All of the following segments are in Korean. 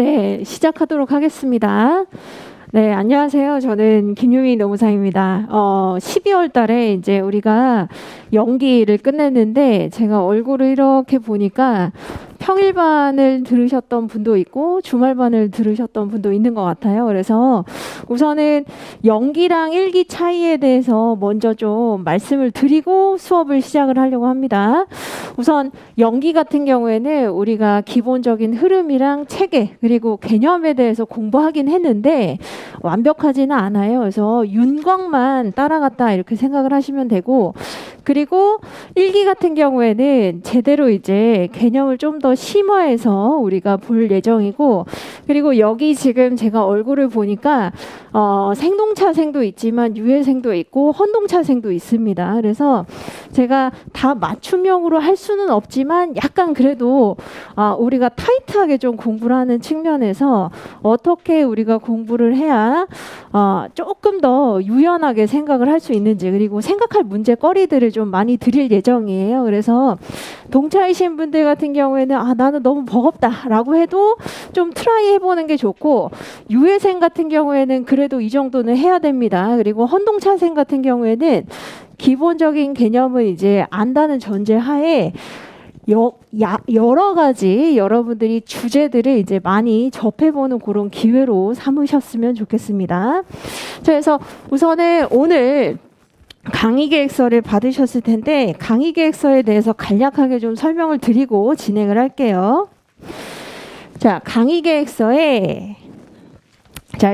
네, 시작하도록 하겠습니다. 네, 안녕하세요. 저는 김유미 노무사입니다. 12월 달에 이제 우리가 연기를 끝냈는데 제가 얼굴을 이렇게 보니까 평일반을 들으셨던 분도 있고 주말반을 들으셨던 분도 있는 것 같아요. 그래서 우선은 연기랑 일기 차이에 대해서 먼저 좀 말씀을 드리고 수업을 시작을 하려고 합니다. 우선 연기 같은 경우에는 우리가 기본적인 흐름이랑 체계 그리고 개념에 대해서 공부하긴 했는데 완벽하지는 않아요. 그래서 윤곽만 따라갔다 이렇게 생각을 하시면 되고, 그리고 일기 같은 경우에는 제대로 이제 개념을 좀 더 심화해서 우리가 볼 예정이고, 그리고 여기 지금 제가 얼굴을 보니까 생동차생도 있지만 유해생도 있고 혼동차생도 있습니다. 그래서 제가 다 맞춤형으로 할 수는 없지만 약간 그래도 우리가 타이트하게 좀 공부를 하는 측면에서 어떻게 우리가 공부를 해야 조금 더 유연하게 생각을 할 수 있는지, 그리고 생각할 문제거리들을 좀 많이 드릴 예정이에요. 그래서 동차이신 분들 같은 경우에는 나는 너무 버겁다 라고 해도 좀 트라이 해보는 게 좋고, 유해생 같은 경우에는 그래도 이 정도는 해야 됩니다. 그리고 혼동차생 같은 경우에는 기본적인 개념을 이제 안다는 전제 하에 여러 가지 여러분들이 주제들을 이제 많이 접해보는 그런 기회로 삼으셨으면 좋겠습니다. 그래서 우선은 오늘 강의 계획서를 받으셨을 텐데 강의 계획서에 대해서 간략하게 좀 설명을 드리고 진행을 할게요. 자, 강의 계획서에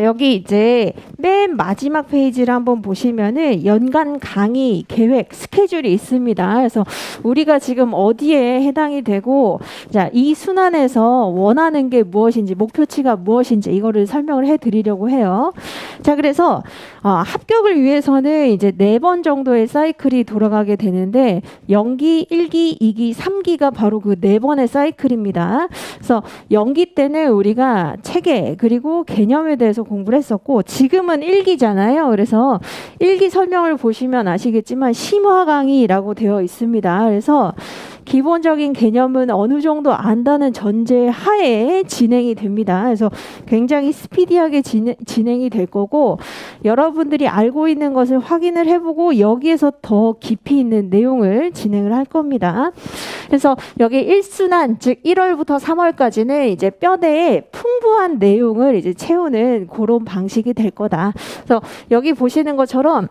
여기 이제 맨 마지막 페이지를 한번 보시면은 연간 강의 계획 스케줄이 있습니다. 그래서 우리가 지금 어디에 해당이 되고, 이 순환에서 원하는 게 무엇인지, 목표치가 무엇인지 이거를 설명을 해드리려고 해요. 자, 그래서 합격을 위해서는 이제 4번 정도의 사이클이 돌아가게 되는데, 연기, 1기, 2기, 3기가 바로 그 4번의 사이클입니다. 그래서 연기 때는 우리가 체계 그리고 개념에 대해서 공부를 했었고, 지금은 1기잖아요. 그래서 1기 설명을 보시면 아시겠지만 심화 강의라고 되어 있습니다. 그래서 기본적인 개념은 어느 정도 안다는 전제 하에 진행이 됩니다. 그래서 굉장히 스피디하게 진행이 될 거고, 여러분들이 알고 있는 것을 확인을 해보고 여기에서 더 깊이 있는 내용을 진행을 할 겁니다. 그래서 여기 1순환, 즉 1월부터 3월까지는 이제 뼈대에 풍부한 내용을 이제 채우는 그런 방식이 될 거다. 그래서 여기 보시는 것처럼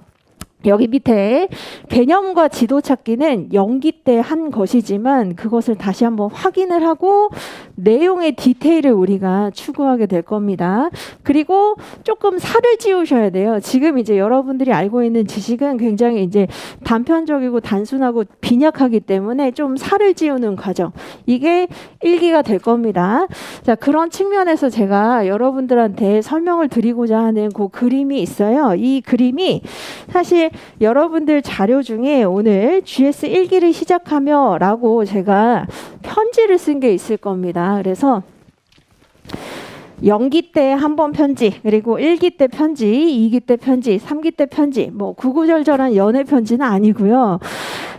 여기 밑에 개념과 지도 찾기는 연기 때 한 것이지만 그것을 다시 한번 확인을 하고 내용의 디테일을 우리가 추구하게 될 겁니다. 그리고 조금 살을 찌우셔야 돼요. 지금 이제 여러분들이 알고 있는 지식은 굉장히 이제 단편적이고 단순하고 빈약하기 때문에 좀 살을 찌우는 과정. 이게 1기가 될 겁니다. 자, 그런 측면에서 제가 여러분들한테 설명을 드리고자 하는 그 그림이 있어요. 이 그림이 사실 여러분들 자료 중에 오늘 GS 1기를 시작하며 라고 제가 편지를 쓴 게 있을 겁니다. 그래서 연기 때 한 번 편지, 그리고 1기 때 편지, 2기 때 편지, 3기 때 편지, 뭐 구구절절한 연애 편지는 아니고요.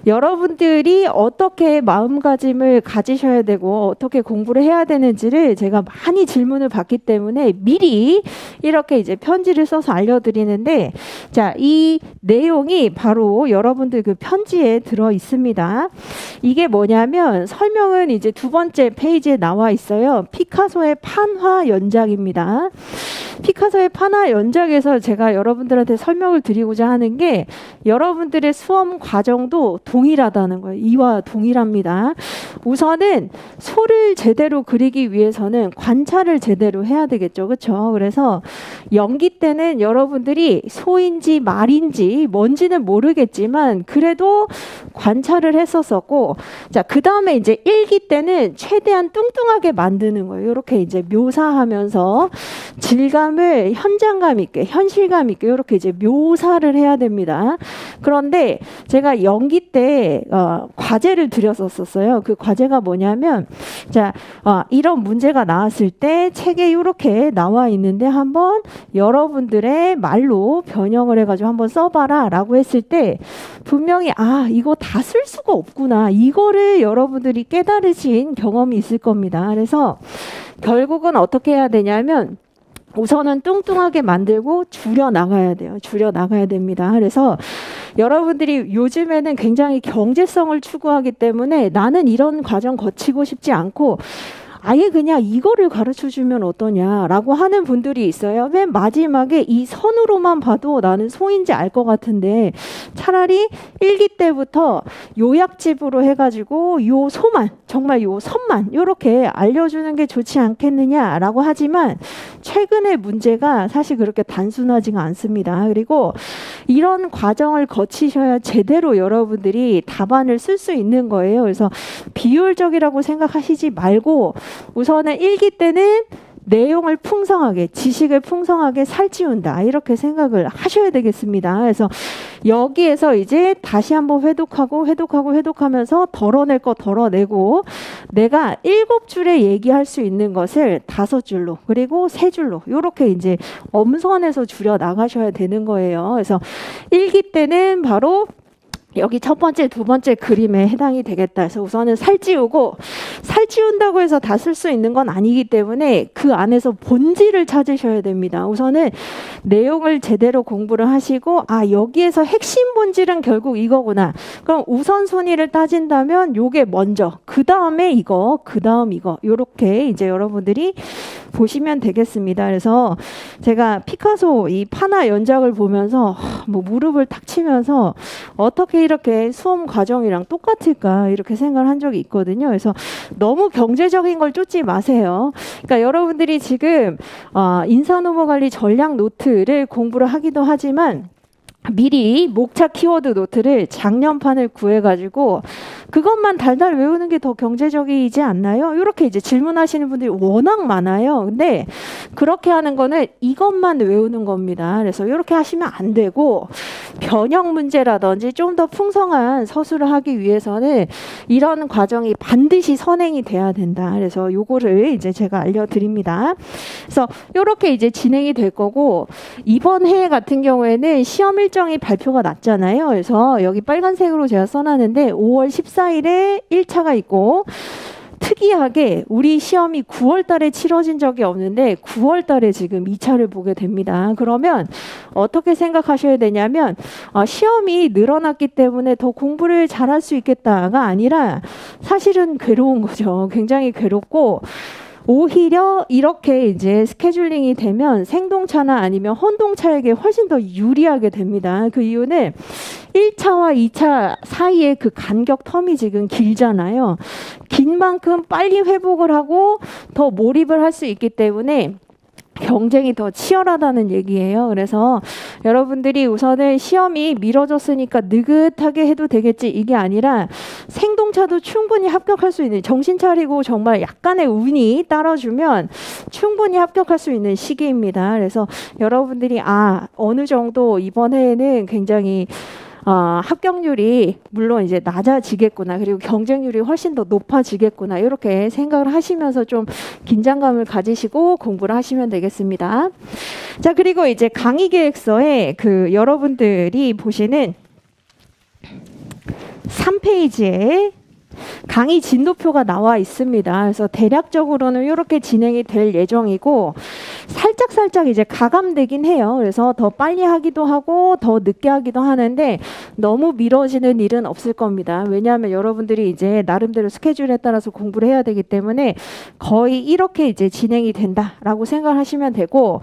여러분들이 어떻게 마음가짐을 가지셔야 되고 어떻게 공부를 해야 되는지를 제가 많이 질문을 받기 때문에 미리 이렇게 이제 편지를 써서 알려드리는데, 자, 이 내용이 바로 여러분들 그 편지에 들어 있습니다. 이게 뭐냐면 설명은 이제 2번째 페이지에 나와 있어요. 피카소의 판화 연작입니다. 피카소의 판화 연작에서 제가 여러분들한테 설명을 드리고자 하는 게 여러분들의 수험 과정도 동일하다는 거예요. 이와 동일합니다. 우선은 소를 제대로 그리기 위해서는 관찰을 제대로 해야 되겠죠. 그렇죠? 그래서 연기 때는 여러분들이 소인지 말인지 뭔지는 모르겠지만 그래도 관찰을 했었었고, 자, 그 다음에 이제 1기 때는 최대한 뚱뚱하게 만드는 거예요. 이렇게 이제 묘사하면서 질감을 현장감 있게, 현실감 있게 이렇게 이제 묘사를 해야 됩니다. 그런데 제가 연기 때 과제를 드렸었어요. 그 과제가 뭐냐면, 자, 이런 문제가 나왔을 때 책에 이렇게 나와 있는데 한번 여러분들의 말로 변형을 해가지고 한번 써봐라 라고 했을 때 분명히 이거 다 쓸 수가 없구나, 이거를 여러분들이 깨달으신 경험이 있을 겁니다. 그래서 결국은 어떻게 해야 되냐면 우선은 뚱뚱하게 만들고 줄여 나가야 돼요. 줄여 나가야 됩니다. 그래서 여러분들이 요즘에는 굉장히 경제성을 추구하기 때문에 나는 이런 과정 거치고 싶지 않고 아예 그냥 이거를 가르쳐 주면 어떠냐라고 하는 분들이 있어요. 맨 마지막에 이 선으로만 봐도 나는 소인지 알 것 같은데 차라리 1기 때부터 요약집으로 해가지고 요 소만, 정말 요 선만 이렇게 알려주는 게 좋지 않겠느냐라고 하지만 최근의 문제가 사실 그렇게 단순하지가 않습니다. 그리고 이런 과정을 거치셔야 제대로 여러분들이 답안을 쓸 수 있는 거예요. 그래서 비효율적이라고 생각하시지 말고 우선은 1기 때는 내용을 풍성하게, 지식을 풍성하게 살찌운다. 이렇게 생각을 하셔야 되겠습니다. 그래서 여기에서 이제 다시 한번 회독하면서 덜어낼 거 덜어내고 내가 7줄에 얘기할 수 있는 것을 5줄로 그리고 3줄로 이렇게 이제 엄선해서 줄여 나가셔야 되는 거예요. 그래서 1기 때는 바로 여기 첫 번째, 두 번째 그림에 해당이 되겠다. 그래서 우선은 살찌운다고 해서 다 쓸 수 있는 건 아니기 때문에 그 안에서 본질을 찾으셔야 됩니다. 우선은 내용을 제대로 공부를 하시고 여기에서 핵심 본질은 결국 이거구나. 그럼 우선순위를 따진다면 요게 먼저, 그 다음에 이거, 그 다음 이거 요렇게 이제 여러분들이 보시면 되겠습니다. 그래서 제가 피카소 이 파나 연작을 보면서 무릎을 탁 치면서 어떻게 이렇게 수험 과정이랑 똑같을까 이렇게 생각을 한 적이 있거든요. 그래서 너무 경제적인 걸 쫓지 마세요. 그러니까 여러분들이 지금 인사노무관리 전략 노트를 공부를 하기도 하지만 미리 목차 키워드 노트를 작년판을 구해가지고 그것만 달달 외우는 게 더 경제적이지 않나요? 이렇게 이제 질문하시는 분들이 워낙 많아요. 근데 그렇게 하는 거는 이것만 외우는 겁니다. 그래서 이렇게 하시면 안 되고 변형 문제라든지 좀 더 풍성한 서술을 하기 위해서는 이런 과정이 반드시 선행이 돼야 된다. 그래서 요거를 이제 제가 알려드립니다. 그래서 이렇게 이제 진행이 될 거고 이번 해 같은 경우에는 시험 일정이 발표가 났잖아요. 그래서 여기 빨간색으로 제가 써놨는데 5월 14일에 1차가 있고 특이하게 우리 시험이 9월 달에 치러진 적이 없는데 9월 달에 지금 2차를 보게 됩니다. 그러면 어떻게 생각하셔야 되냐면 시험이 늘어났기 때문에 더 공부를 잘할 수 있겠다가 아니라 사실은 괴로운 거죠. 굉장히 괴롭고 오히려 이렇게 이제 스케줄링이 되면 생동차나 아니면 혼동차에게 훨씬 더 유리하게 됩니다. 그 이유는 1차와 2차 사이에 그 간격 텀이 지금 길잖아요. 긴 만큼 빨리 회복을 하고 더 몰입을 할 수 있기 때문에 경쟁이 더 치열하다는 얘기예요. 그래서 여러분들이 우선은 시험이 미뤄졌으니까 느긋하게 해도 되겠지 이게 아니라 생동차도 충분히 합격할 수 있는 정신 차리고 정말 약간의 운이 따라주면 충분히 합격할 수 있는 시기입니다. 그래서 여러분들이 어느 정도 이번 해에는 굉장히 합격률이 물론 이제 낮아지겠구나. 그리고 경쟁률이 훨씬 더 높아지겠구나. 이렇게 생각을 하시면서 좀 긴장감을 가지시고 공부를 하시면 되겠습니다. 자, 그리고 이제 강의 계획서에 그 여러분들이 보시는 3페이지에 강의 진도표가 나와 있습니다. 그래서 대략적으로는 이렇게 진행이 될 예정이고 살짝 이제 가감되긴 해요. 그래서 더 빨리 하기도 하고 더 늦게 하기도 하는데 너무 미뤄지는 일은 없을 겁니다. 왜냐하면 여러분들이 이제 나름대로 스케줄에 따라서 공부를 해야 되기 때문에 거의 이렇게 이제 진행이 된다라고 생각하시면 되고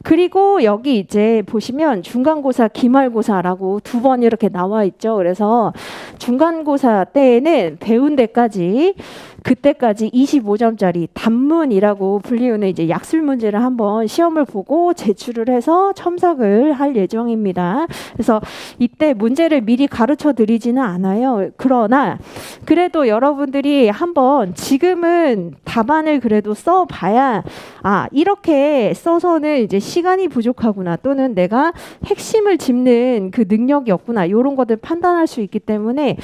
그리고 여기 이제 보시면 중간고사, 기말고사라고 2번 이렇게 나와 있죠. 그래서 중간고사 때에는 배운 데까지 그때까지 25점짜리 단문이라고 불리우는 이제 약술 문제를 한번 시험을 보고 제출을 해서 첨삭을 할 예정입니다. 그래서 이때 문제를 미리 가르쳐 드리지는 않아요. 그러나 그래도 여러분들이 한번 지금은 답안을 그래도 써봐야 이렇게 써서는 이제 시간이 부족하구나 또는 내가 핵심을 짚는 그 능력이 없구나 이런 것들 판단할 수 있기 때문에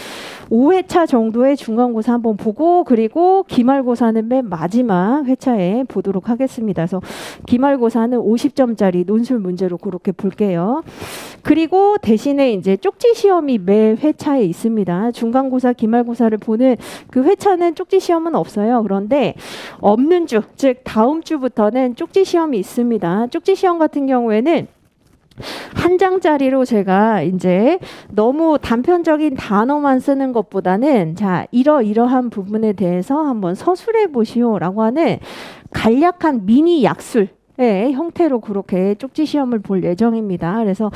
5회차 정도의 중간고사 한번 보고 그리고 기말고사는 맨 마지막 회차에 보도록 하겠습니다. 그래서 기말고사는 50점짜리 논술 문제로 그렇게 볼게요. 그리고 대신에 이제 쪽지 시험이 매 회차에 있습니다. 중간고사, 기말고사를 보는 그 회차는 쪽지 시험은 없어요. 그런데 없는 주, 즉 다음 주부터는 쪽지 시험이 있습니다. 쪽지 시험 같은 경우에는 한 장짜리로 제가 이제 너무 단편적인 단어만 쓰는 것보다는 자, 이러이러한 부분에 대해서 한번 서술해 보시오라고 하는 간략한 미니 약술 형태로 그렇게 쪽지 시험을 볼 예정입니다. 그래서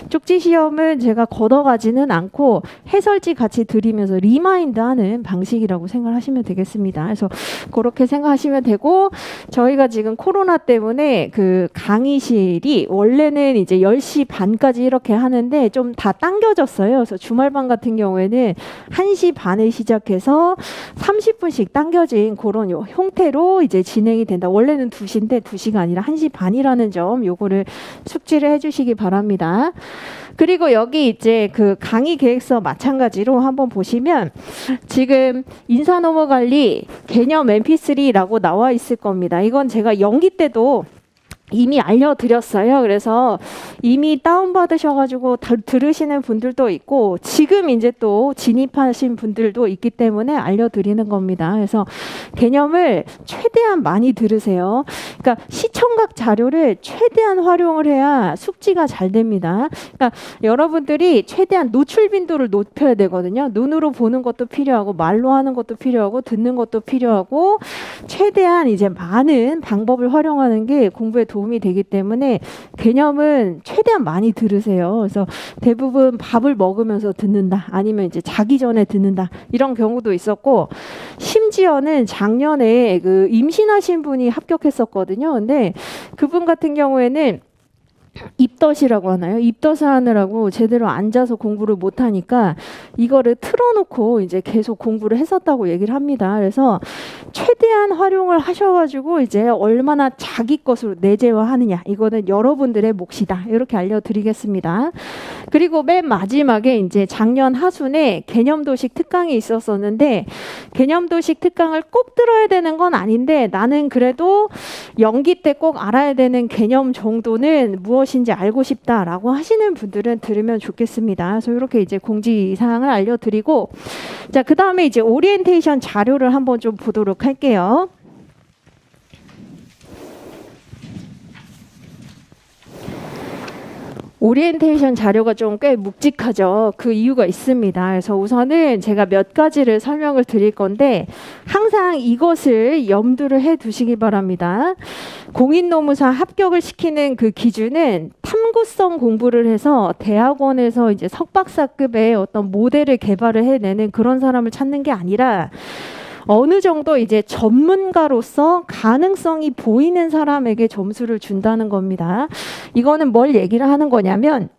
쪽지 시험은 제가 걷어가지는 않고 해설지 같이 드리면서 리마인드하는 방식이라고 생각하시면 되겠습니다. 그래서 그렇게 생각하시면 되고, 저희가 지금 코로나 때문에 그 강의실이 원래는 이제 10시 반까지 이렇게 하는데 좀 다 당겨졌어요. 그래서 주말반 같은 경우에는 1시 반에 시작해서 30분씩 당겨진 그런 형태로 이제 진행이 된다. 원래는 2시인데 2시가 아니라 1시 반이라는 점, 요거를 숙지를 해주시기 바랍니다. 그리고 여기 이제 그 강의 계획서 마찬가지로 한번 보시면 지금 인사노무관리 개념 mp3라고 나와 있을 겁니다. 이건 제가 연기 때도 이미 알려드렸어요. 그래서 이미 다운받으셔가지고 들으시는 분들도 있고 지금 이제 또 진입하신 분들도 있기 때문에 알려드리는 겁니다. 그래서 개념을 최대한 많이 들으세요. 그러니까 시청각 자료를 최대한 활용을 해야 숙지가 잘 됩니다. 그러니까 여러분들이 최대한 노출 빈도를 높여야 되거든요. 눈으로 보는 것도 필요하고 말로 하는 것도 필요하고 듣는 것도 필요하고 최대한 이제 많은 방법을 활용하는 게 공부에 도움이 되기 때문에 개념은 최대한 많이 들으세요. 그래서 대부분 밥을 먹으면서 듣는다, 아니면 이제 자기 전에 듣는다, 이런 경우도 있었고, 심지어는 작년에 그 임신하신 분이 합격했었거든요. 근데 그분 같은 경우에는 입덧이라고 하나요? 입덧을 하느라고 제대로 앉아서 공부를 못하니까 이거를 틀어놓고 이제 계속 공부를 했었다고 얘기를 합니다. 그래서 최대한 활용을 하셔가지고 이제 얼마나 자기 것으로 내재화하느냐, 이거는 여러분들의 몫이다, 이렇게 알려드리겠습니다. 그리고 맨 마지막에 이제 작년 하순에 개념도식 특강이 있었었는데, 개념도식 특강을 꼭 들어야 되는 건 아닌데 나는 그래도 연기 때 꼭 알아야 되는 개념 정도는 무엇인지 알고 싶다라고 하시는 분들은 들으면 좋겠습니다. 그래서 이렇게 이제 공지사항을 알려드리고, 자, 그 다음에 이제 오리엔테이션 자료를 한번 좀 보도록 할게요. 오리엔테이션 자료가 좀 꽤 묵직하죠. 그 이유가 있습니다. 그래서 우선은 제가 몇 가지를 설명을 드릴 건데 항상 이것을 염두를 해 두시기 바랍니다. 공인노무사 합격을 시키는 그 기준은 탐구성 공부를 해서 대학원에서 이제 석박사급의 어떤 모델을 개발을 해내는 그런 사람을 찾는 게 아니라 어느 정도 이제 전문가로서 가능성이 보이는 사람에게 점수를 준다는 겁니다. 이거는 뭘 얘기를 하는 거냐면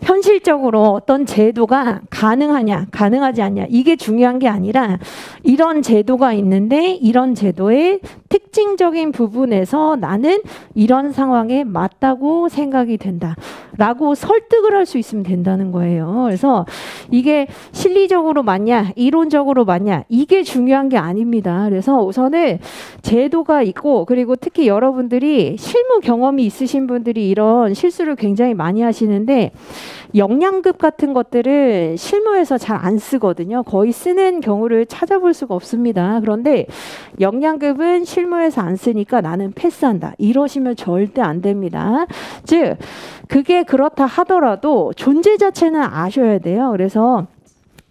현실적으로 어떤 제도가 가능하냐, 가능하지 않냐, 이게 중요한 게 아니라 이런 제도가 있는데 이런 제도의 특징적인 부분에서 나는 이런 상황에 맞다고 생각이 된다 라고 설득을 할 수 있으면 된다는 거예요. 그래서 이게 실리적으로 맞냐, 이론적으로 맞냐, 이게 중요한 게 아닙니다. 그래서 우선은 제도가 있고, 그리고 특히 여러분들이 실무 경험이 있으신 분들이 이런 실수를 굉장히 많이 하시는데, 역량급 같은 것들을 실무에서 잘 안 쓰거든요. 거의 쓰는 경우를 찾아볼 수가 없습니다. 그런데 역량급은 실무에서 안 쓰니까 나는 패스한다, 이러시면 절대 안 됩니다. 즉 그게 그렇다 하더라도 존재 자체는 아셔야 돼요. 그래서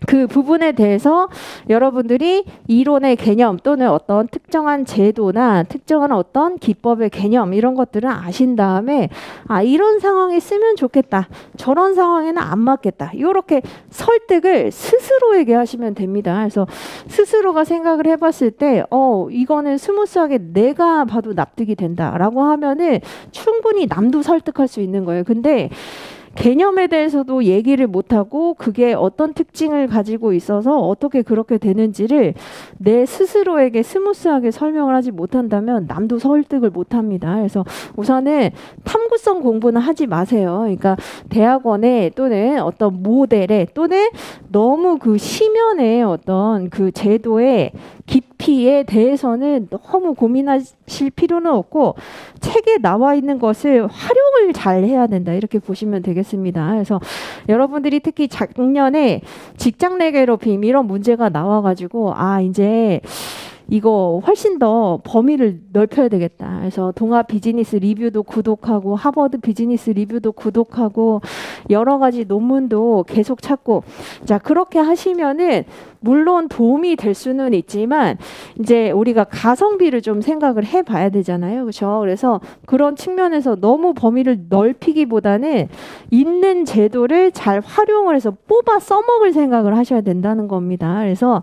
그 부분에 대해서 여러분들이 이론의 개념 또는 어떤 특정한 제도나 특정한 어떤 기법의 개념, 이런 것들을 아신 다음에 아, 이런 상황에 쓰면 좋겠다, 저런 상황에는 안 맞겠다, 이렇게 설득을 스스로에게 하시면 됩니다. 그래서 스스로가 생각을 해봤을 때 이거는 스무스하게 내가 봐도 납득이 된다라고 하면은 충분히 남도 설득할 수 있는 거예요. 근데 개념에 대해서도 얘기를 못하고 그게 어떤 특징을 가지고 있어서 어떻게 그렇게 되는지를 내 스스로에게 스무스하게 설명을 하지 못한다면 남도 설득을 못합니다. 그래서 우선은 탐구성 공부는 하지 마세요. 그러니까 대학원에 또는 어떤 모델에 또는 너무 그 심연의 어떤 그 제도에 깊게 깊이에 대해서는 너무 고민하실 필요는 없고 책에 나와 있는 것을 활용을 잘 해야 된다 이렇게 보시면 되겠습니다. 그래서 여러분들이 특히 작년에 직장 내 괴롭힘 이런 문제가 나와가지고 이제 이거 훨씬 더 범위를 넓혀야 되겠다. 그래서 동아 비즈니스 리뷰도 구독하고 하버드 비즈니스 리뷰도 구독하고 여러 가지 논문도 계속 찾고 자 그렇게 하시면은 물론 도움이 될 수는 있지만 이제 우리가 가성비를 좀 생각을 해봐야 되잖아요. 그렇죠? 그래서 그런 측면에서 너무 범위를 넓히기보다는 있는 제도를 잘 활용을 해서 뽑아 써먹을 생각을 하셔야 된다는 겁니다. 그래서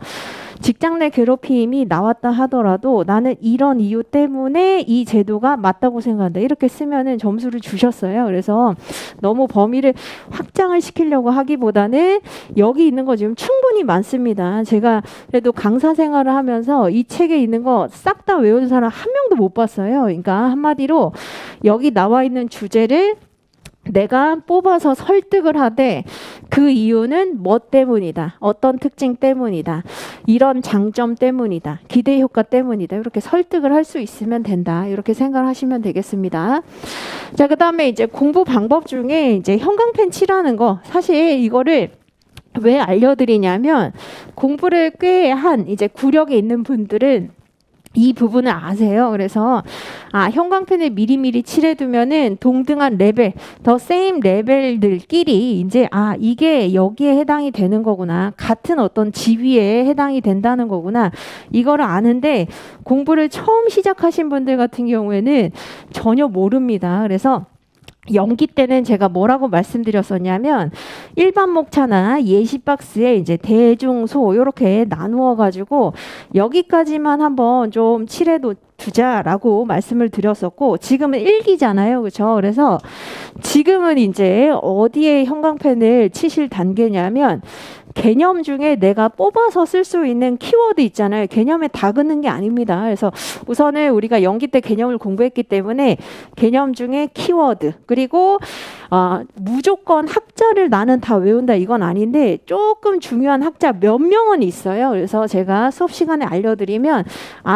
직장 내 괴롭힘이 나왔다 하더라도 나는 이런 이유 때문에 이 제도가 맞다고 생각한다. 이렇게 쓰면은 점수를 주셨어요. 그래서 너무 범위를 확장을 시키려고 하기보다는 여기 있는 거 지금 충분히 많습니다. 제가 그래도 강사 생활을 하면서 이 책에 있는 거 싹 다 외우는 사람 한 명도 못 봤어요. 그러니까 한마디로 여기 나와 있는 주제를 내가 뽑아서 설득을 하되 그 이유는 뭐 때문이다. 어떤 특징 때문이다. 이런 장점 때문이다. 기대 효과 때문이다. 이렇게 설득을 할 수 있으면 된다. 이렇게 생각을 하시면 되겠습니다. 자, 그다음에 이제 공부 방법 중에 이제 형광펜 칠하는 거 사실 이거를 왜 알려드리냐면 공부를 꽤 한 이제 구력에 있는 분들은 이 부분을 아세요. 그래서 형광펜을 미리미리 칠해두면은 동등한 레벨, 더 세임 레벨들끼리 이제 이게 여기에 해당이 되는 거구나. 같은 어떤 지위에 해당이 된다는 거구나. 이거를 아는데 공부를 처음 시작하신 분들 같은 경우에는 전혀 모릅니다. 그래서 연기 때는 제가 뭐라고 말씀드렸었냐면 일반 목차나 예시 박스에 이제 대중소 이렇게 나누어 가지고 여기까지만 한번 좀 칠해도 두자라고 말씀을 드렸었고 지금은 일기잖아요. 그렇죠? 그래서 지금은 이제 어디에 형광펜을 치실 단계냐면 개념 중에 내가 뽑아서 쓸 수 있는 키워드 있잖아요. 개념에 다 긋는 게 아닙니다. 그래서 우선은 우리가 연기 때 개념을 공부했기 때문에 개념 중에 키워드 그리고 무조건 학자를 나는 다 외운다 이건 아닌데 조금 중요한 학자 몇 명은 있어요. 그래서 제가 수업 시간에 알려드리면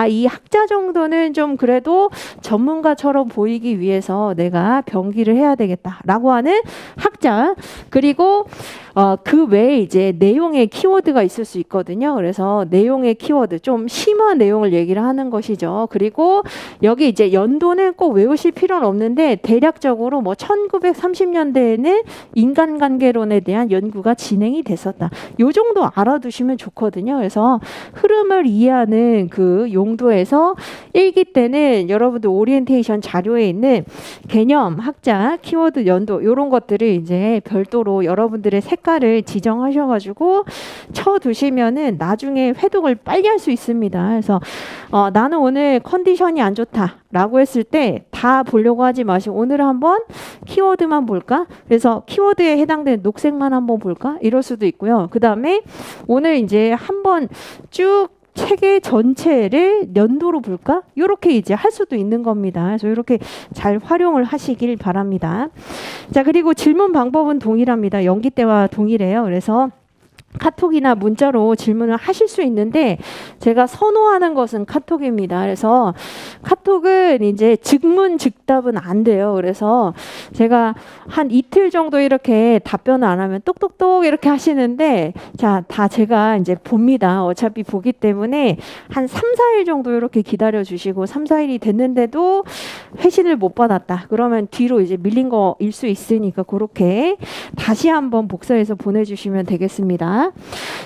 이 학자 정도는 좀 그래도 전문가처럼 보이기 위해서 내가 병기를 해야 되겠다라고 하는 학자 그리고 그 외에 이제 내용의 키워드가 있을 수 있거든요. 그래서 내용의 키워드 좀 심한 내용을 얘기를 하는 것이죠. 그리고 여기 이제 연도는 꼭 외우실 필요는 없는데 대략적으로 뭐 1930년대에는 인간관계론에 대한 연구가 진행이 됐었다. 요 정도 알아두시면 좋거든요. 그래서 흐름을 이해하는 그 용도에서 일기 때는 여러분들 오리엔테이션 자료에 있는 개념, 학자, 키워드, 연도 이런 것들을 이제 별도로 여러분들의 색깔을 지정하셔가지고 쳐두시면은 나중에 회독을 빨리 할 수 있습니다. 그래서 나는 오늘 컨디션이 안 좋다라고 했을 때 다 보려고 하지 마시고 오늘 한번 키워드만 볼까? 그래서 키워드에 해당되는 녹색만 한번 볼까? 이럴 수도 있고요. 그 다음에 오늘 이제 한번 쭉 책의 전체를 연도로 볼까? 이렇게 이제 할 수도 있는 겁니다. 그래서 이렇게 잘 활용을 하시길 바랍니다. 자, 그리고 질문 방법은 동일합니다. 연기 때와 동일해요. 그래서 카톡이나 문자로 질문을 하실 수 있는데 제가 선호하는 것은 카톡입니다. 그래서 카톡은 이제 즉문즉답은 안 돼요. 그래서 제가 한 이틀 정도 이렇게 답변을 안 하면 똑똑똑 이렇게 하시는데 자, 다 제가 이제 봅니다. 어차피 보기 때문에 한 3, 4일 정도 이렇게 기다려 주시고 3, 4일이 됐는데도 회신을 못 받았다. 그러면 뒤로 이제 밀린 거일 수 있으니까 그렇게 다시 한번 복사해서 보내주시면 되겠습니다.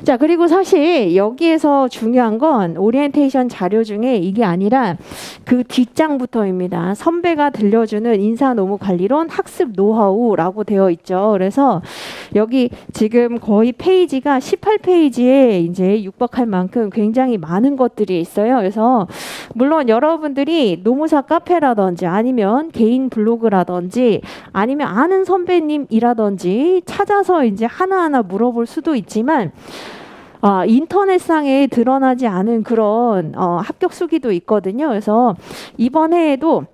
자, 그리고 사실 여기에서 중요한 건 오리엔테이션 자료 중에 이게 아니라 그 뒷장부터입니다. 선배가 들려주는 인사노무관리론 학습 노하우라고 되어 있죠. 그래서 여기 지금 거의 페이지가 18페이지에 이제 육박할 만큼 굉장히 많은 것들이 있어요. 그래서 물론 여러분들이 노무사 카페라든지 아니면 개인 블로그라든지 아니면 아는 선배님이라든지 찾아서 이제 하나하나 물어볼 수도 있지만 인터넷상에 드러나지 않은 그런 합격 수기도 있거든요. 그래서 이번 해에도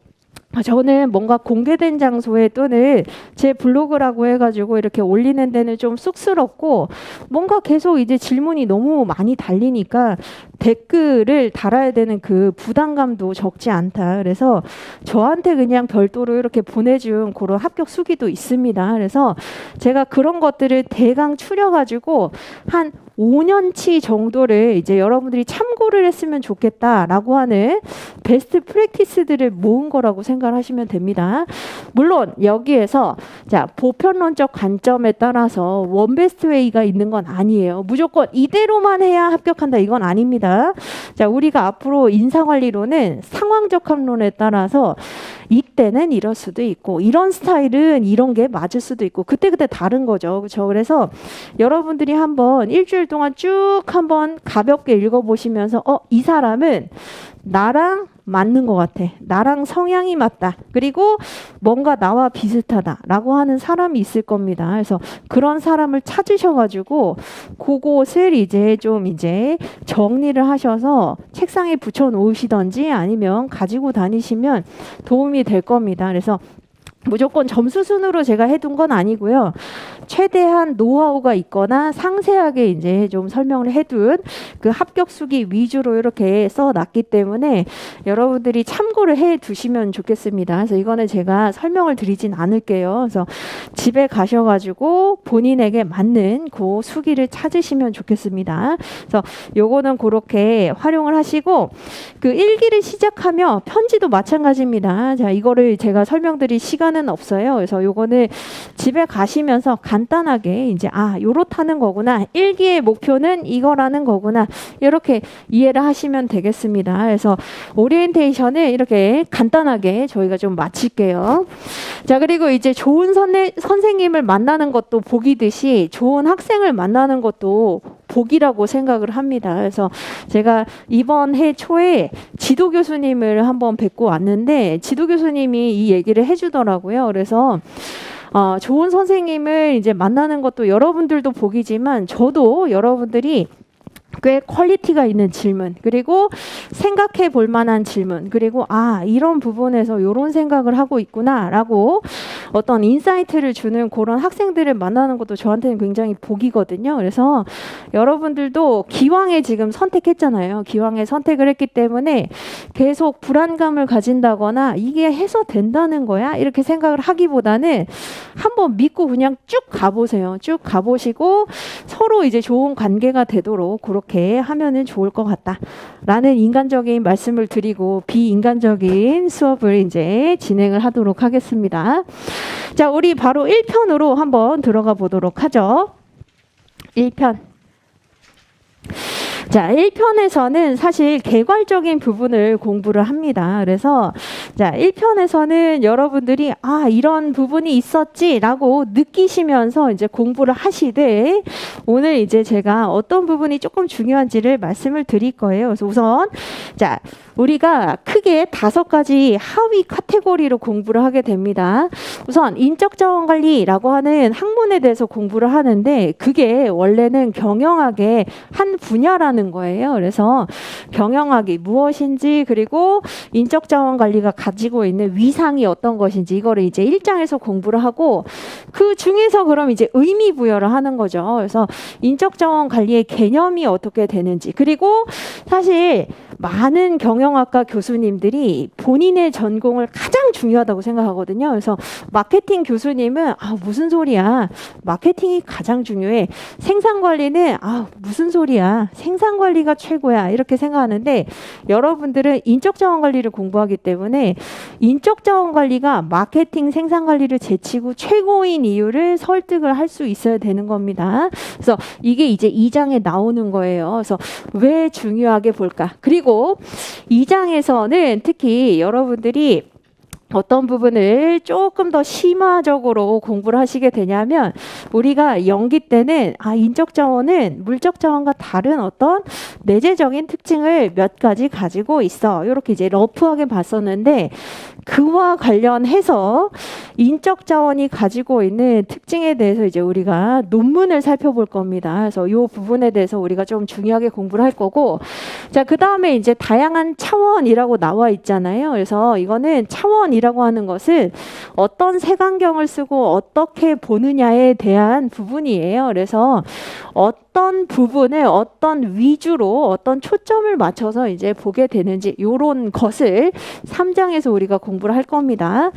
저는 뭔가 공개된 장소에 또는 제 블로그라고 해가지고 이렇게 올리는 데는 좀 쑥스럽고 뭔가 계속 이제 질문이 너무 많이 달리니까 댓글을 달아야 되는 그 부담감도 적지 않다. 그래서 저한테 그냥 별도로 이렇게 보내준 그런 합격 수기도 있습니다. 그래서 제가 그런 것들을 대강 추려가지고 한 5년치 정도를 이제 여러분들이 참고를 했으면 좋겠다라고 하는 베스트 프랙티스들을 모은 거라고 생각을 하시면 됩니다. 물론 여기에서 자, 보편론적 관점에 따라서 원베스트 웨이가 있는 건 아니에요. 무조건 이대로만 해야 합격한다 이건 아닙니다. 자, 우리가 앞으로 인사관리론은 상황적 합론에 따라서 이때는 이럴 수도 있고 이런 스타일은 이런 게 맞을 수도 있고 그때그때 다른 거죠. 그렇죠? 그래서 여러분들이 한번 일주일 동안 쭉 한번 가볍게 읽어보시면서 이 사람은 나랑 맞는 것 같아. 나랑 성향이 맞다. 그리고 뭔가 나와 비슷하다라고 하는 사람이 있을 겁니다. 그래서 그런 사람을 찾으셔가지고 그곳을 이제 좀 이제 정리를 하셔서 책상에 붙여 놓으시던지 아니면 가지고 다니시면 도움이 될 겁니다. 그래서 무조건 점수 순으로 제가 해둔 건 아니고요. 최대한 노하우가 있거나 상세하게 이제 좀 설명을 해둔 그 합격 수기 위주로 이렇게 써놨기 때문에 여러분들이 참고를 해 두시면 좋겠습니다. 그래서 이거는 제가 설명을 드리진 않을게요. 그래서 집에 가셔가지고 본인에게 맞는 그 수기를 찾으시면 좋겠습니다. 그래서 요거는 그렇게 활용을 하시고 그 일기를 시작하며 편지도 마찬가지입니다. 자, 이거를 제가 설명드릴 시간은 없어요. 그래서 요거는 집에 가시면서 간단하게 이제 요렇다는 거구나. 일기의 목표는 이거라는 거구나. 이렇게 이해를 하시면 되겠습니다. 그래서 오리엔테이션을 이렇게 간단하게 저희가 좀 마칠게요. 자, 그리고 이제 좋은 선생님을 만나는 것도 복이듯이 좋은 학생을 만나는 것도 복이라고 생각을 합니다. 그래서 제가 이번 해 초에 지도 교수님을 한번 뵙고 왔는데 지도 교수님이 이 얘기를 해주더라고요. 그래서 좋은 선생님을 이제 만나는 것도 여러분들도 복이지만 저도 여러분들이 꽤 퀄리티가 있는 질문 그리고 생각해 볼 만한 질문 그리고 이런 부분에서 이런 생각을 하고 있구나 라고 어떤 인사이트를 주는 그런 학생들을 만나는 것도 저한테는 굉장히 복이거든요. 그래서 여러분들도 기왕에 지금 선택했잖아요. 기왕에 선택을 했기 때문에 계속 불안감을 가진다거나 이게 해서 된다는 거야? 이렇게 생각을 하기보다는 한번 믿고 그냥 쭉 가보세요. 쭉 가보시고 서로 이제 좋은 관계가 되도록 그렇게 하면은 좋을 것 같다라는 인간적인 말씀을 드리고 비인간적인 수업을 이제 진행을 하도록 하겠습니다. 자, 우리 바로 1편으로 한번 들어가 보도록 하죠. 1편. 자, 1편에서는 사실 개괄적인 부분을 공부를 합니다. 그래서 자, 1편에서는 여러분들이 이런 부분이 있었지라고 느끼시면서 이제 공부를 하시되 오늘 이제 제가 어떤 부분이 조금 중요한지를 말씀을 드릴 거예요. 그래서 우선 자, 우리가 크게 5가지 하위 카테고리로 공부를 하게 됩니다. 우선 인적자원관리라고 하는 학문에 대해서 공부를 하는데 그게 원래는 경영학의 한 분야라는 거예요. 그래서 경영학이 무엇인지 그리고 인적자원관리가 가지고 있는 위상이 어떤 것인지 이거를 이제 1장에서 공부를 하고 그 중에서 그럼 이제 의미 부여를 하는 거죠. 그래서 인적자원관리의 개념이 어떻게 되는지 그리고 사실 많은 경영학과 교수님들이 본인의 전공을 가장 중요하다고 생각하거든요. 그래서 마케팅 교수님은 무슨 소리야. 마케팅이 가장 중요해. 생산관리는 무슨 소리야. 생산관리가 최고야. 이렇게 생각하는데 여러분들은 인적자원관리를 공부하기 때문에 인적자원관리가 마케팅 생산관리를 제치고 최고인 이유를 설득을 할 수 있어야 되는 겁니다. 그래서 이게 이제 2장에 나오는 거예요. 그래서 왜 중요하게 볼까? 그리고 2장에서는 특히 여러분들이 어떤 부분을 조금 더 심화적으로 공부를 하시게 되냐면 우리가 연기 때는 인적자원은 물적자원과 다른 어떤 내재적인 특징을 몇 가지 가지고 있어. 이렇게 이제 러프하게 봤었는데 그와 관련해서 인적자원이 가지고 있는 특징에 대해서 이제 우리가 논문을 살펴볼 겁니다. 그래서 이 부분에 대해서 우리가 좀 중요하게 공부를 할 거고 자, 그 다음에 이제 다양한 차원이라고 나와 있잖아요. 그래서 이거는 차원이라고 하는 것은 어떤 색안경을 쓰고 어떻게 보느냐에 대한 부분이에요. 그래서 어떤 부분을 어떤 위주로 어떤 초점을 맞춰서 이제 보게 되는지 요런 것을 3장에서 우리가 공부를 할 겁니다.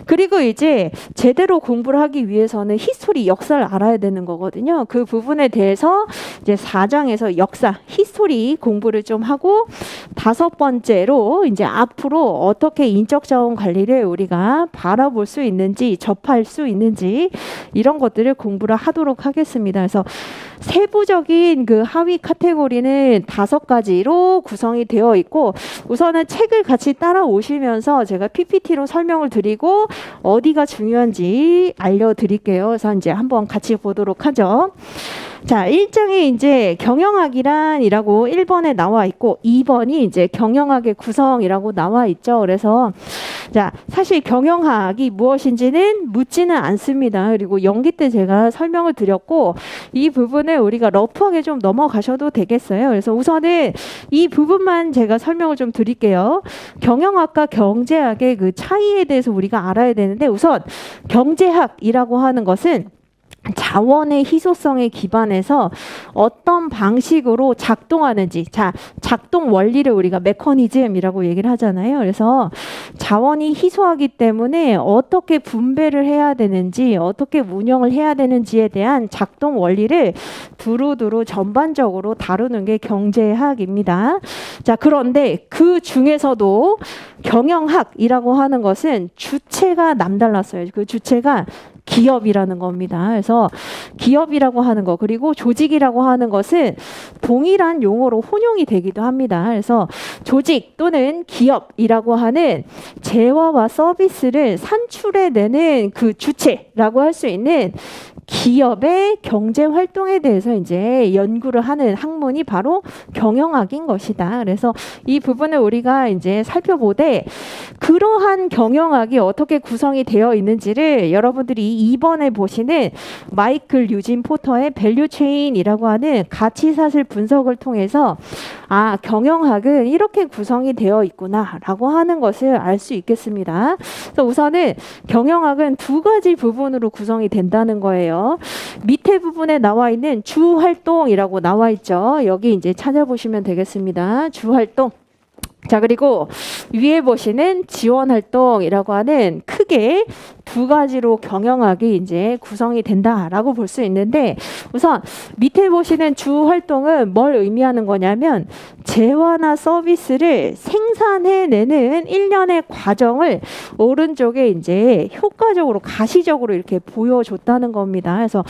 그리고 이제 제대로 공부를 하기 위해서는 히스토리, 역사를 알아야 되는 거거든요. 그 부분에 대해서 이제 4장에서 역사, 히스토리 공부를 좀 하고 5번째로 이제 앞으로 어떻게 인적 자원 관리를 우리가 바라볼 수 있는지, 접할 수 있는지 이런 것들을 공부를 하도록 하겠습니다. 그래서 세부적인 그 하위 카테고리는 5가지로 구성이 되어 있고, 우선은 책을 같이 따라오시면서 제가 PPT로 설명을 드리고 어디가 중요한지 알려드릴게요. 그래서 이제 한번 같이 보도록 하죠. 자, 1장에 이제 경영학이란이라고 1번에 나와 있고 2번이 이제 경영학의 구성이라고 나와 있죠. 그래서 자, 사실 경영학이 무엇인지는 묻지는 않습니다. 그리고 연기 때 제가 설명을 드렸고 이 부분을 우리가 러프하게 좀 넘어가셔도 되겠어요. 그래서 우선은 이 부분만 제가 설명을 좀 드릴게요. 경영학과 경제학의 그 차이에 대해서 우리가 알아야 되는데, 우선 경제학이라고 하는 것은 자원의 희소성에 기반해서 어떤 방식으로 작동하는지, 자, 작동 원리를 우리가 메커니즘이라고 얘기를 하잖아요. 그래서 자원이 희소하기 때문에 어떻게 분배를 해야 되는지, 어떻게 운영을 해야 되는지에 대한 작동 원리를 두루두루 전반적으로 다루는 게 경제학입니다. 자, 그런데 그 중에서도 경영학이라고 하는 것은 주체가 남달랐어요. 그 주체가 기업이라는 겁니다. 그래서 기업이라고 하는 거, 그리고 조직이라고 하는 것은 동일한 용어로 혼용이 되기도 합니다. 그래서 조직 또는 기업이라고 하는 재화와 서비스를 산출해내는 그 주체라고 할 수 있는 기업의 경제 활동에 대해서 이제 연구를 하는 학문이 바로 경영학인 것이다. 그래서 이 부분을 우리가 이제 살펴보되, 그러한 경영학이 어떻게 구성이 되어 있는지를 여러분들이 2번에 보시는 마이클 유진 포터의 밸류 체인이라고 하는 가치사슬 분석을 통해서 아, 경영학은 이렇게 구성이 되어 있구나라고 하는 것을 알 수 있겠습니다. 그래서 우선은 경영학은 2가지 부분으로 구성이 된다는 거예요. 밑에 부분에 나와 있는 주활동이라고 나와 있죠. 여기 이제 찾아보시면 되겠습니다. 주활동. 자, 그리고 위에 보시는 지원활동이라고 하는 크게 2가지로 경영학이 이제 구성이 된다라고 볼 수 있는데, 우선 밑에 보시는 주활동은 뭘 의미하는 거냐면 재화나 서비스를 생산해내는 일련의 과정을 오른쪽에 이제 효과적으로 가시적으로 이렇게 보여줬다는 겁니다. 그래서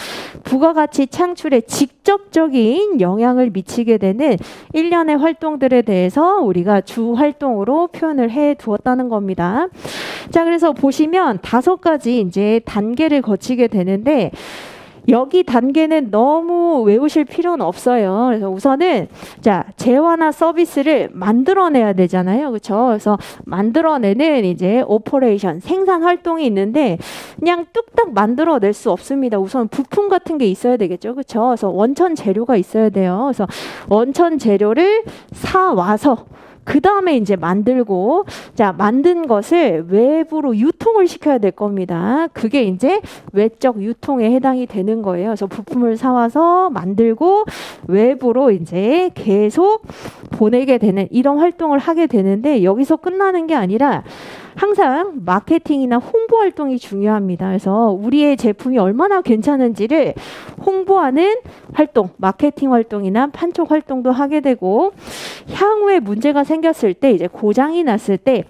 부가가치 창출에 직접적인 영향을 미치게 되는 일련의 활동들에 대해서 우리가 주활동으로 표현을 해 두었다는 겁니다. 자, 그래서 보시면 5가지 이제 단계를 거치게 되는데, 여기 단계는 너무 외우실 필요는 없어요. 그래서 우선은 자, 재화나 서비스를 만들어내야 되잖아요. 그렇죠? 그래서 만들어내는 이제 오퍼레이션, 생산 활동이 있는데 그냥 뚝딱 만들어낼 수 없습니다. 우선 부품 같은 게 있어야 되겠죠. 그렇죠? 그래서 원천 재료가 있어야 돼요. 그래서 원천 재료를 사 와서 그 다음에 이제 만들고, 자, 만든 것을 외부로 유통을 시켜야 될 겁니다. 그게 이제 외적 유통에 해당이 되는 거예요. 그래서 부품을 사와서 만들고 외부로 이제 계속 보내게 되는 이런 활동을 하게 되는데, 여기서 끝나는 게 아니라 항상 마케팅이나 홍보 활동이 중요합니다. 그래서 우리의 제품이 얼마나 괜찮은지를 홍보하는 활동, 마케팅 활동이나 판촉 활동도 하게 되고, 향후에 문제가 생겼을 때, 이제 고장이 났을 때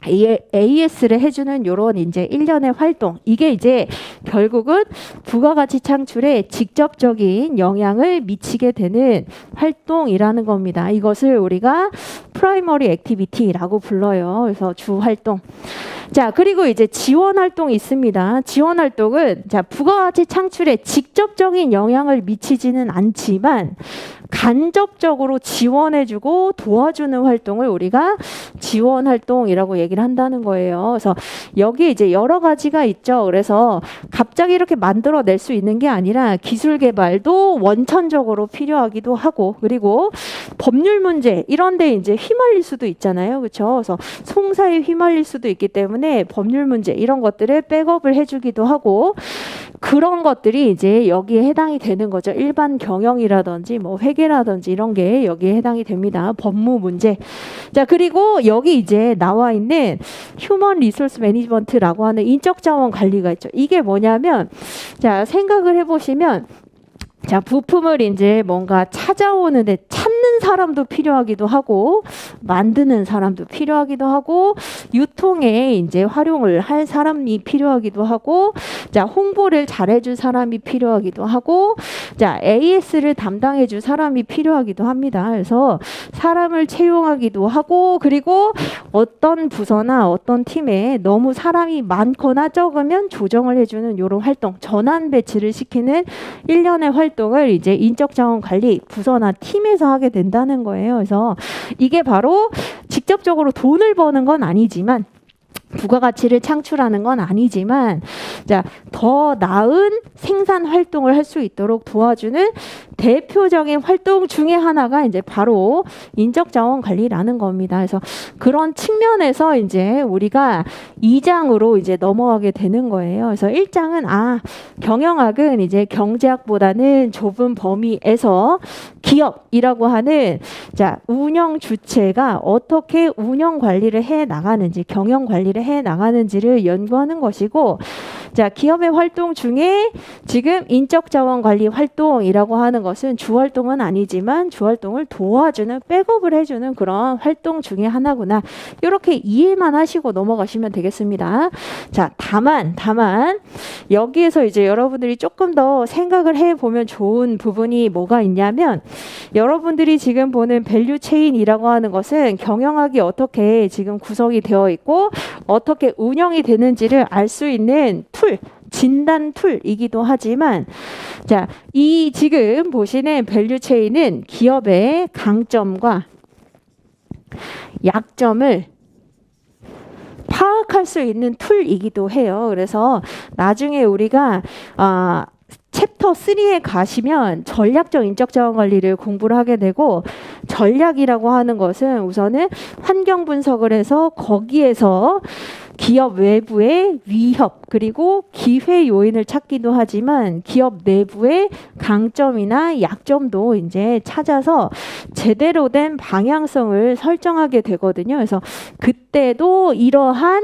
AS를 해주는 이런 이제 일련의 활동, 이게 이제 결국은 부가가치 창출에 직접적인 영향을 미치게 되는 활동이라는 겁니다. 이것을 우리가 프라이머리 액티비티라고 불러요. 그래서 주 활동. 자, 그리고 이제 지원 활동이 있습니다. 지원 활동은 자, 부가가치 창출에 직접적인 영향을 미치지는 않지만 간접적으로 지원해주고 도와주는 활동을 우리가 지원 활동이라고 얘기를 한다는 거예요. 그래서 여기 이제 여러 가지가 있죠. 그래서 갑자기 이렇게 만들어낼 수 있는 게 아니라 기술 개발도 원천적으로 필요하기도 하고, 그리고 법률 문제 이런 데 이제 휘말릴 수도 있잖아요. 그렇죠? 그래서 송사에 휘말릴 수도 있기 때문에 법률 문제 이런 것들을 백업을 해주기도 하고, 그런 것들이 이제 여기에 해당이 되는 거죠. 일반 경영이라든지 뭐 회계라든지 이런 게 여기에 해당이 됩니다. 법무 문제. 자, 그리고 여기 이제 나와 있는 휴먼 리소스 매니지먼트라고 하는 인적 자원 관리가 있죠. 이게 뭐냐면, 자, 생각을 해보시면, 자, 부품을 이제 뭔가 찾아오는데 찾는 사람도 필요하기도 하고, 만드는 사람도 필요하기도 하고, 유통에 이제 활용을 할 사람이 필요하기도 하고, 자, 홍보를 잘해줄 사람이 필요하기도 하고, 자, AS를 담당해줄 사람이 필요하기도 합니다. 그래서 사람을 채용하기도 하고, 그리고 어떤 부서나 어떤 팀에 너무 사람이 많거나 적으면 조정을 해주는 이런 활동, 전환 배치를 시키는 일련의 활동을 이제 인적 자원 관리 부서나 팀에서 하게 된다는 거예요. 그래서 이게 바로 직접적으로 돈을 버는 건 아니지만, 부가가치를 창출하는 건 아니지만, 자, 더 나은 생산 활동을 할 수 있도록 도와주는 대표적인 활동 중에 하나가 이제 바로 인적 자원 관리라는 겁니다. 그래서 그런 측면에서 이제 우리가 2장으로 이제 넘어가게 되는 거예요. 그래서 1장은 경영학은 이제 경제학보다는 좁은 범위에서 기업이라고 하는, 자, 운영 주체가 어떻게 운영 관리를 해 나가는지, 경영 관리를 해 나가는지를 연구하는 것이고, 자, 기업의 활동 중에 지금 인적 자원 관리 활동이라고 하는 것은 주 활동은 아니지만 주 활동을 도와주는, 백업을 해주는 그런 활동 중에 하나구나. 이렇게 이해만 하시고 넘어가시면 되겠습니다. 자, 다만 여기에서 이제 여러분들이 조금 더 생각을 해보면 좋은 부분이 뭐가 있냐면, 여러분들이 지금 보는 밸류 체인이라고 하는 것은 경영학이 어떻게 지금 구성이 되어 있고 어떻게 운영이 되는지를 알 수 있는 툴, 진단 툴이기도 하지만, 자, 이 지금 보시는 밸류 체인은 기업의 강점과 약점을 파악할 수 있는 툴이기도 해요. 그래서 나중에 우리가 챕터 3에 가시면 전략적 인적 자원 관리를 공부를 하게 되고, 전략이라고 하는 것은 우선은 환경 분석을 해서 거기에서 기업 외부의 위협 그리고 기회 요인을 찾기도 하지만, 기업 내부의 강점이나 약점도 이제 찾아서 제대로 된 방향성을 설정하게 되거든요. 그래서 그때도 이러한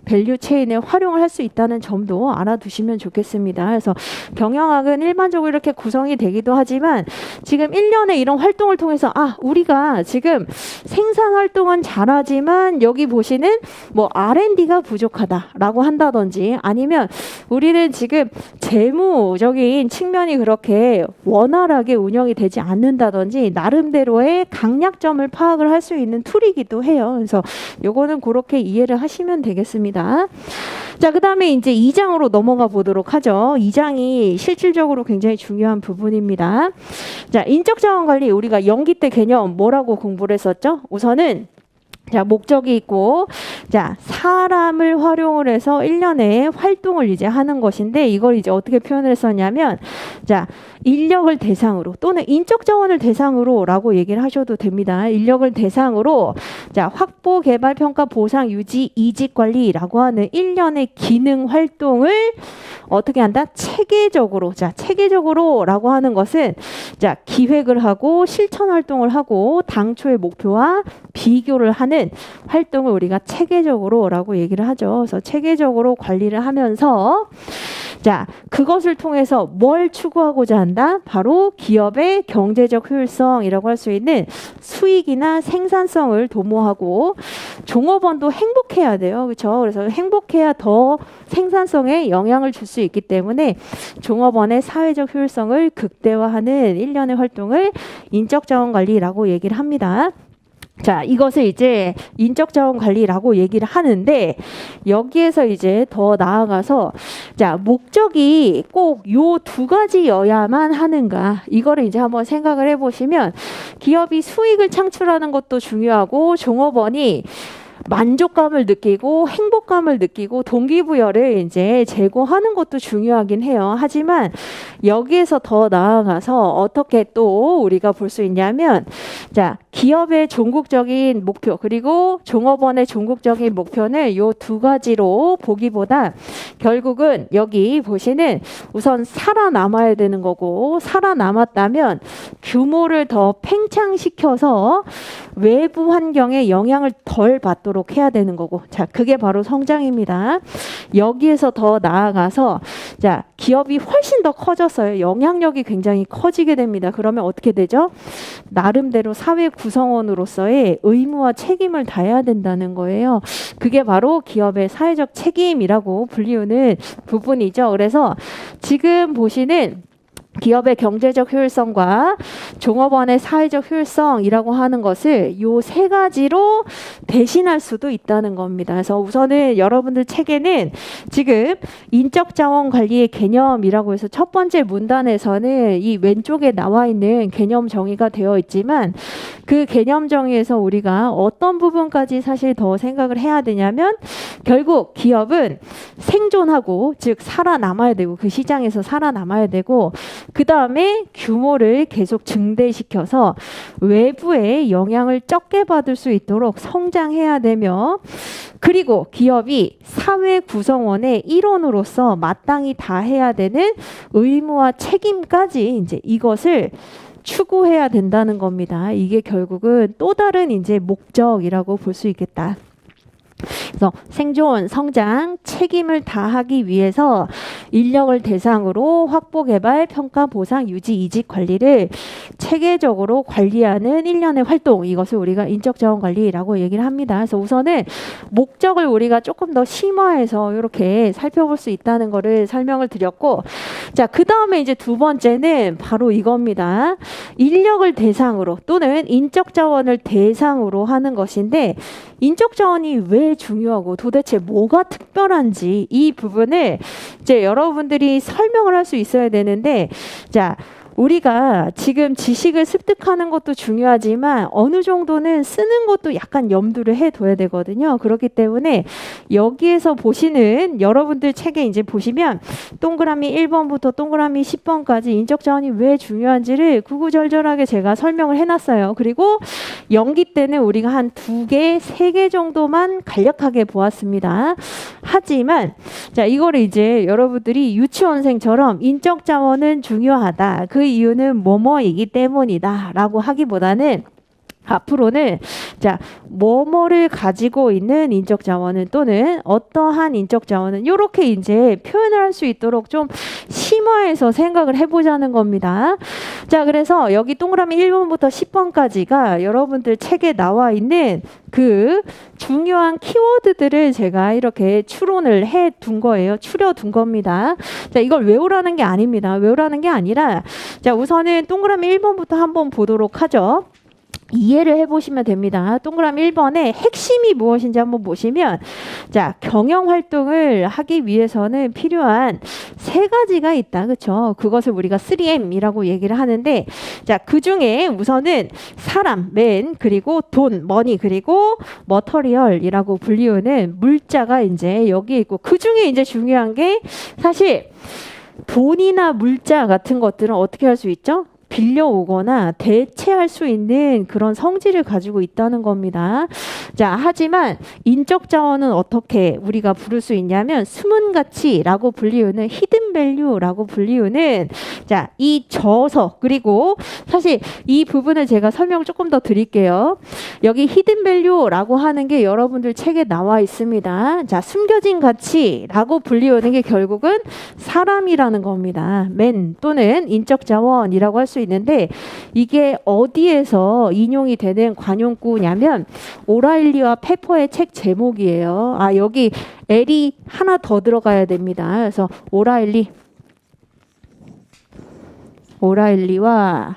밸류 체인에 활용을 할 수 있다는 점도 알아두시면 좋겠습니다. 그래서 경영학은 일반적으로 이렇게 구성이 되기도 하지만, 지금 1년에 이런 활동을 통해서 우리가 지금 생산 활동은 잘하지만 여기 보시는 뭐 R&D가 부족하다라고 한다든지, 아니면 우리는 지금 재무적인 측면이 그렇게 원활하게 운영이 되지 않는다든지, 나름대로의 강약점을 파악을 할 수 있는 툴이기도 해요. 그래서 요거는 그렇게 이해를 하시면 되겠습니다. 자, 그 다음에 이제 2장으로 넘어가 보도록 하죠. 2장이 실질적으로 굉장히 중요한 부분입니다. 자, 인적 자원 관리, 우리가 연기 때 개념 뭐라고 공부를 했었죠? 우선은, 자, 목적이 있고, 자, 사람을 활용을 해서 1년에 활동을 이제 하는 것인데, 이걸 이제 어떻게 표현을 했었냐면, 자, 인력을 대상으로 또는 인적 자원을 대상으로라고 얘기를 하셔도 됩니다. 인력을 대상으로, 자, 확보, 개발, 평가, 보상, 유지, 이직 관리라고 하는 1년의 기능 활동을 어떻게 한다? 체계적으로. 자, 체계적으로라고 하는 것은, 자, 기획을 하고 실천 활동을 하고 당초의 목표와 비교를 하는 활동을 우리가 체계적으로라고 얘기를 하죠. 그래서 체계적으로 관리를 하면서, 자, 그것을 통해서 뭘 추구하고자 한다? 바로 기업의 경제적 효율성이라고 할 수 있는 수익이나 생산성을 도모하고, 종업원도 행복해야 돼요. 그렇죠? 그래서 행복해야 더 생산성에 영향을 줄 수 있기 때문에 종업원의 사회적 효율성을 극대화하는 일련의 활동을 인적 자원 관리라고 얘기를 합니다. 자, 이것을 이제 인적 자원 관리라고 얘기를 하는데, 여기에서 이제 더 나아가서, 자, 목적이 꼭 요 두 가지여야만 하는가, 이거를 이제 한번 생각을 해보시면, 기업이 수익을 창출하는 것도 중요하고, 종업원이 만족감을 느끼고 행복감을 느끼고 동기부여를 이제 제고하는 것도 중요하긴 해요. 하지만 여기에서 더 나아가서 어떻게 또 우리가 볼 수 있냐면, 자, 기업의 종국적인 목표 그리고 종업원의 종국적인 목표는 요 두 가지로 보기보다 결국은 여기 보시는 우선 살아남아야 되는 거고, 살아남았다면 규모를 더 팽창시켜서 외부 환경에 영향을 덜 받도록 해야 되는 거고, 자, 그게 바로 성장입니다. 여기에서 더 나아가서, 자, 기업이 훨씬 더 커졌어요. 영향력이 굉장히 커지게 됩니다. 그러면 어떻게 되죠? 나름대로 사회 구성원으로서의 의무와 책임을 다해야 된다는 거예요. 그게 바로 기업의 사회적 책임이라고 불리우는 부분이죠. 그래서 지금 보시는 기업의 경제적 효율성과 종업원의 사회적 효율성이라고 하는 것을 요 세 가지로 대신할 수도 있다는 겁니다. 그래서 우선은 여러분들 책에는 지금 인적 자원 관리의 개념이라고 해서 첫 번째 문단에서는 이 왼쪽에 나와 있는 개념 정의가 되어 있지만, 그 개념 정의에서 우리가 어떤 부분까지 사실 더 생각을 해야 되냐면, 결국 기업은 생존하고, 즉 살아남아야 되고, 그 시장에서 살아남아야 되고, 그 다음에 규모를 계속 증대시켜서 외부의 영향을 적게 받을 수 있도록 성장해야 되며, 그리고 기업이 사회 구성원의 일원으로서 마땅히 다해야 되는 의무와 책임까지 이제 이것을 추구해야 된다는 겁니다. 이게 결국은 또 다른 이제 목적이라고 볼 수 있겠다. 그래서 생존, 성장, 책임을 다하기 위해서 인력을 대상으로 확보, 개발, 평가, 보상, 유지, 이직 관리를 체계적으로 관리하는 일련의 활동, 이것을 우리가 인적 자원 관리라고 얘기를 합니다. 그래서 우선은 목적을 우리가 조금 더 심화해서 이렇게 살펴볼 수 있다는 거를 설명을 드렸고, 자, 그 다음에 이제 두 번째는 바로 이겁니다. 인력을 대상으로 또는 인적 자원을 대상으로 하는 것인데, 인적 자원이 왜 중요하고 도대체 뭐가 특별한지 이 부분을 이제 여러분들이 설명을 할 수 있어야 되는데, 자, 우리가 지금 지식을 습득하는 것도 중요하지만 어느 정도는 쓰는 것도 약간 염두를 해둬야 되거든요. 그렇기 때문에 여기에서 보시는 여러분들 책에 이제 보시면 동그라미 1번부터 동그라미 10번까지 인적 자원이 왜 중요한지를 구구절절하게 제가 설명을 해놨어요. 그리고 연기 때는 우리가 한 2개, 3개 정도만 간략하게 보았습니다. 하지만 자, 이거를 이제 여러분들이 유치원생처럼 인적 자원은 중요하다, 그 이유는 뭐뭐이기 때문이다 라고 하기보다는, 앞으로는 자, 뭐뭐를 가지고 있는 인적 자원은 또는 어떠한 인적 자원은 이렇게 이제 표현을 할 수 있도록 좀 심화해서 생각을 해보자는 겁니다. 자, 그래서 여기 동그라미 1번부터 10번까지가 여러분들 책에 나와 있는 그 중요한 키워드들을 제가 이렇게 추론을 해 둔 거예요. 추려 둔 겁니다. 자, 이걸 외우라는 게 아닙니다. 외우라는 게 아니라, 자, 우선은 동그라미 1번부터 한번 보도록 하죠. 이해를 해보시면 됩니다. 동그라미 1번에 핵심이 무엇인지 한번 보시면, 자, 경영 활동을 하기 위해서는 필요한 3가지가 있다. 그렇죠? 그것을 우리가 3M이라고 얘기를 하는데, 자, 그 중에 우선은 사람, 맨, 그리고 돈, 머니, 그리고 머터리얼이라고 불리우는 물자가 이제 여기 있고, 그 중에 이제 중요한 게 사실 돈이나 물자 같은 것들은 어떻게 할 수 있죠? 빌려오거나 대체할 수 있는 그런 성질을 가지고 있다는 겁니다. 자, 하지만 인적 자원은 어떻게 우리가 부를 수 있냐면, 숨은 가치라고 불리우는 히든 밸류라고 불리우는, 자, 이 저서, 그리고 사실 이 부분을 제가 설명 조금 더 드릴게요. 여기 히든 밸류라고 하는 게 여러분들 책에 나와 있습니다. 자, 숨겨진 가치라고 불리우는 게 결국은 사람이라는 겁니다. 맨 또는 인적 자원이라고 할 수 있는데, 이게 어디에서 인용이 되는 관용구냐면 오라일리와 페퍼의 책 제목이에요. 아, 여기 L이 하나 더 들어가야 됩니다. 그래서 오라일리와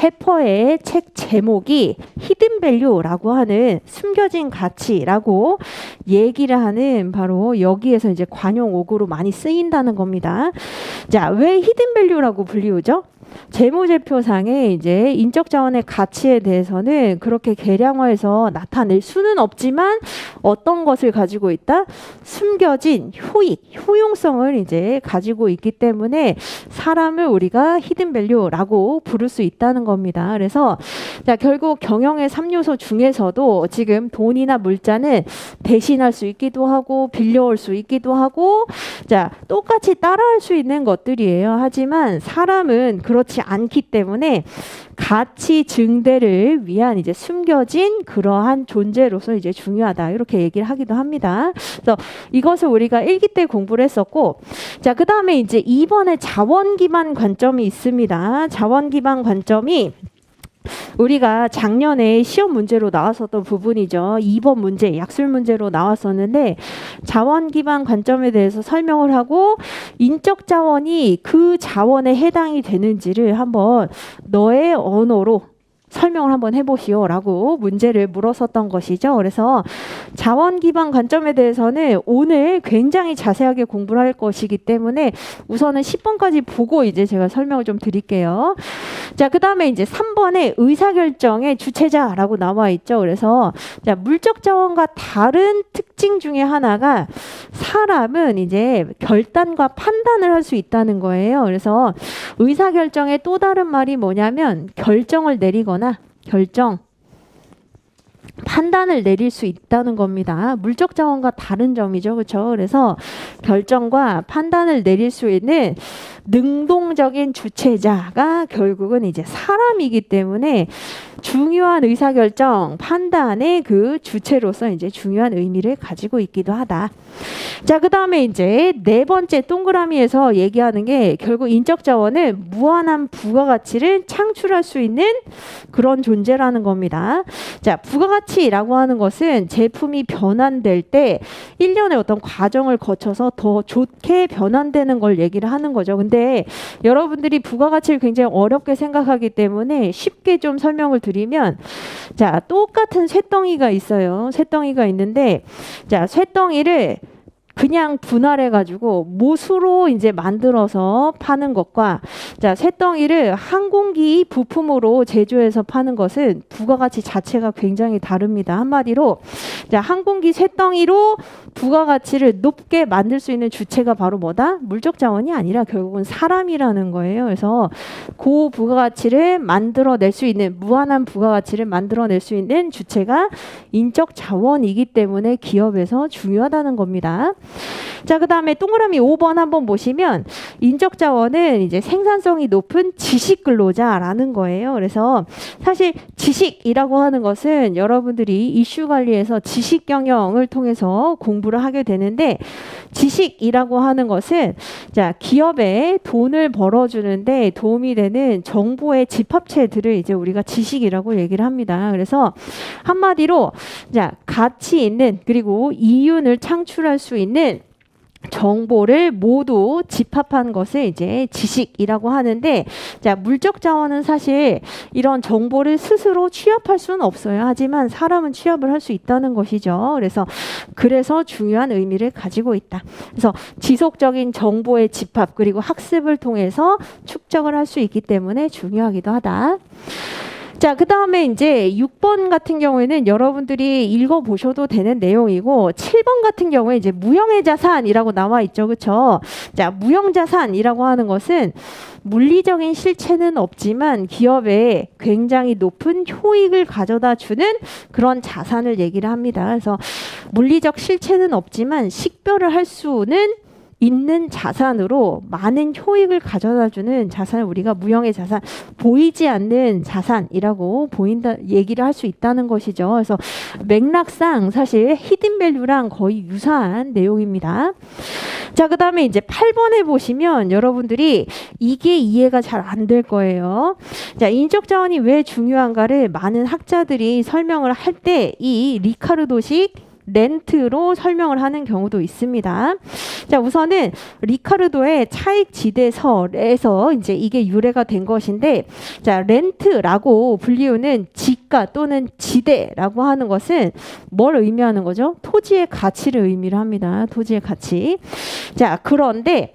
해퍼의 책 제목이 히든 밸류라고 하는 숨겨진 가치라고 얘기를 하는 바로 여기에서 이제 관용 어구로 많이 쓰인다는 겁니다. 자, 왜 히든 밸류라고 불리우죠? 재무제표상에 이제 인적 자원의 가치에 대해서는 그렇게 계량화해서 나타낼 수는 없지만 어떤 것을 가지고 있다? 숨겨진 효익, 효용성을 이제 가지고 있기 때문에 사람을 우리가 히든 밸류라고 부를 수 있다는 겁니다. 그래서 자, 결국 경영의 3요소 중에서도 지금 돈이나 물자는 대신할 수 있기도 하고 빌려올 수 있기도 하고 자, 똑같이 따라할 수 있는 것들이에요. 하지만 사람은 그렇지 않기 때문에 가치 증대를 위한 이제 숨겨진 그러한 존재로서 이제 중요하다. 이렇게 얘기를 하기도 합니다. 그래서 이것을 우리가 1기 때 공부를 했었고, 자, 그 다음에 이제 2번에 자원 기반 관점이 있습니다. 자원 기반 관점이 우리가 작년에 시험 문제로 나왔었던 부분이죠. 2번 문제, 약술 문제로 나왔었는데 자원 기반 관점에 대해서 설명을 하고 인적 자원이 그 자원에 해당이 되는지를 한번 너의 언어로 설명을 한번 해보시오 라고 문제를 물었었던 것이죠. 그래서 자원 기반 관점에 대해서는 오늘 굉장히 자세하게 공부를 할 것이기 때문에 우선은 10번까지 보고 이제 제가 설명을 좀 드릴게요. 자, 그 다음에 이제 3번에 의사결정의 주체자라고 나와 있죠. 그래서 자, 물적 자원과 다른 특징 중에 하나가 사람은 이제 결단과 판단을 할 수 있다는 거예요. 그래서 의사결정의 또 다른 말이 뭐냐면 결정을 내리거나 판단을 내릴 수 있다는 겁니다. 물적 자원과 다른 점이죠. 그렇죠? 그래서 결정과 판단을 내릴 수 있는 능동적인 주체자가 결국은 이제 사람이기 때문에 중요한 의사결정, 판단의 그 주체로서 이제 중요한 의미를 가지고 있기도 하다. 자, 그 다음에 이제 네 번째 동그라미에서 얘기하는 게 결국 인적 자원은 무한한 부가가치를 창출할 수 있는 그런 존재라는 겁니다. 자, 부가가치라고 하는 것은 제품이 변환될 때 1년의 어떤 과정을 거쳐서 더 좋게 변환되는 걸 얘기를 하는 거죠. 근데 여러분들이 부가가치를 굉장히 어렵게 생각하기 때문에 쉽게 좀 설명을 드리면 자, 똑같은 쇳덩이가 있어요. 쇳덩이가 있는데 자, 쇳덩이를 그냥 분할해가지고 못으로 이제 만들어서 파는 것과 자, 쇳덩이를 항공기 부품으로 제조해서 파는 것은 부가가치 자체가 굉장히 다릅니다. 한마디로 자, 항공기 쇳덩이로 부가가치를 높게 만들 수 있는 주체가 바로 뭐다? 물적 자원이 아니라 결국은 사람이라는 거예요. 그래서 그 부가가치를 만들어낼 수 있는 무한한 부가가치를 만들어낼 수 있는 주체가 인적 자원이기 때문에 기업에서 중요하다는 겁니다. 자, 그 다음에 동그라미 5번 한번 보시면 인적 자원은 이제 생산성이 높은 지식 근로자라는 거예요. 그래서 사실 지식이라고 하는 것은 여러분들이 이슈 관리에서 지식 경영을 통해서 공부를 하게 되는데 지식이라고 하는 것은 자, 기업에 돈을 벌어주는데 도움이 되는 정보의 집합체들을 이제 우리가 지식이라고 얘기를 합니다. 그래서 한마디로 자, 가치 있는 그리고 이윤을 창출할 수 있는 정보를 모두 집합한 것을 이제 지식이라고 하는데 자, 물적 자원은 사실 이런 정보를 스스로 취합할 수는 없어요. 하지만 사람은 취합을 할 수 있다는 것이죠. 그래서 중요한 의미를 가지고 있다. 그래서 지속적인 정보의 집합 그리고 학습을 통해서 축적을 할 수 있기 때문에 중요하기도 하다. 자, 그 다음에 이제 6번 같은 경우에는 여러분들이 읽어보셔도 되는 내용이고 7번 같은 경우에 이제 무형의 자산이라고 나와 있죠. 그렇죠? 자, 무형자산이라고 하는 것은 물리적인 실체는 없지만 기업에 굉장히 높은 효익을 가져다 주는 그런 자산을 얘기를 합니다. 그래서 물리적 실체는 없지만 식별을 할 수는 있는 자산으로 많은 효익을 가져다주는 자산을 우리가 무형의 자산, 보이지 않는 자산이라고 얘기를 할 수 있다는 것이죠. 그래서 맥락상 사실 히든 밸류랑 거의 유사한 내용입니다. 자, 그 다음에 이제 8번에 보시면 여러분들이 이게 이해가 잘 안 될 거예요. 자, 인적 자원이 왜 중요한가를 많은 학자들이 설명을 할 때 이 리카르도식 렌트로 설명을 하는 경우도 있습니다. 자, 우선은 리카르도의 차익지대설에서 이제 이게 유래가 된 것인데, 자, 렌트라고 불리우는 지가 또는 지대라고 하는 것은 뭘 의미하는 거죠? 토지의 가치를 의미를 합니다. 토지의 가치. 자, 그런데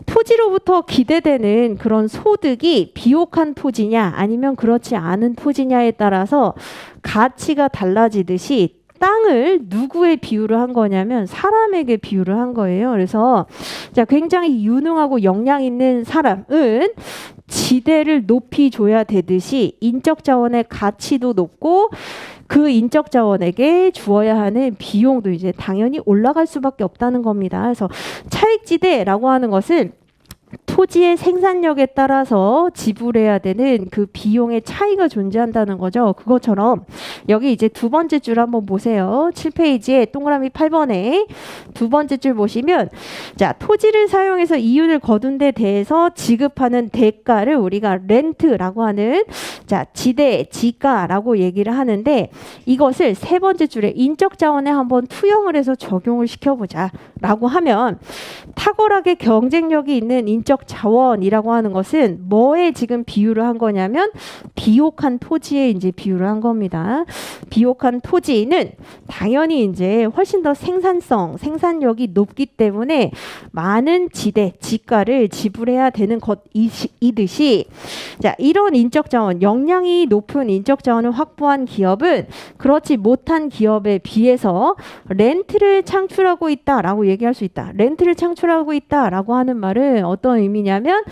토지로부터 기대되는 그런 소득이 비옥한 토지냐 아니면 그렇지 않은 토지냐에 따라서 가치가 달라지듯이 땅을 누구에 비유를 한 거냐면 사람에게 비유를 한 거예요. 그래서 자, 굉장히 유능하고 역량 있는 사람은 지대를 높이 줘야 되듯이 인적 자원의 가치도 높고 그 인적 자원에게 주어야 하는 비용도 이제 당연히 올라갈 수밖에 없다는 겁니다. 그래서 차익지대라고 하는 것은 토지의 생산력에 따라서 지불해야 되는 그 비용의 차이가 존재한다는 거죠. 그것처럼 여기 이제 두 번째 줄 한번 보세요. 7페이지에 동그라미 8번에 두 번째 줄 보시면 자, 토지를 사용해서 이윤을 거둔 데 대해서 지급하는 대가를 우리가 렌트라고 하는 자, 지대, 지가라고 얘기를 하는데 이것을 세 번째 줄에 인적 자원에 한번 투영을 해서 적용을 시켜보자 라고 하면 탁월하게 경쟁력이 있는 인적 자원이라고 하는 것은 뭐에 지금 비유를 한 거냐면 비옥한 토지에 이제 비유를 한 겁니다. 비옥한 토지는 당연히 이제 훨씬 더 생산력이 높기 때문에 많은 지대, 지가를 지불해야 되는 것이듯이 자, 이런 인적 자원, 역량이 높은 인적 자원을 확보한 기업은 그렇지 못한 기업에 비해서 렌트를 창출하고 있다라고 얘기할 수 있다. 렌트를 창출하고 있다라고 하는 말은 어떤 의미냐면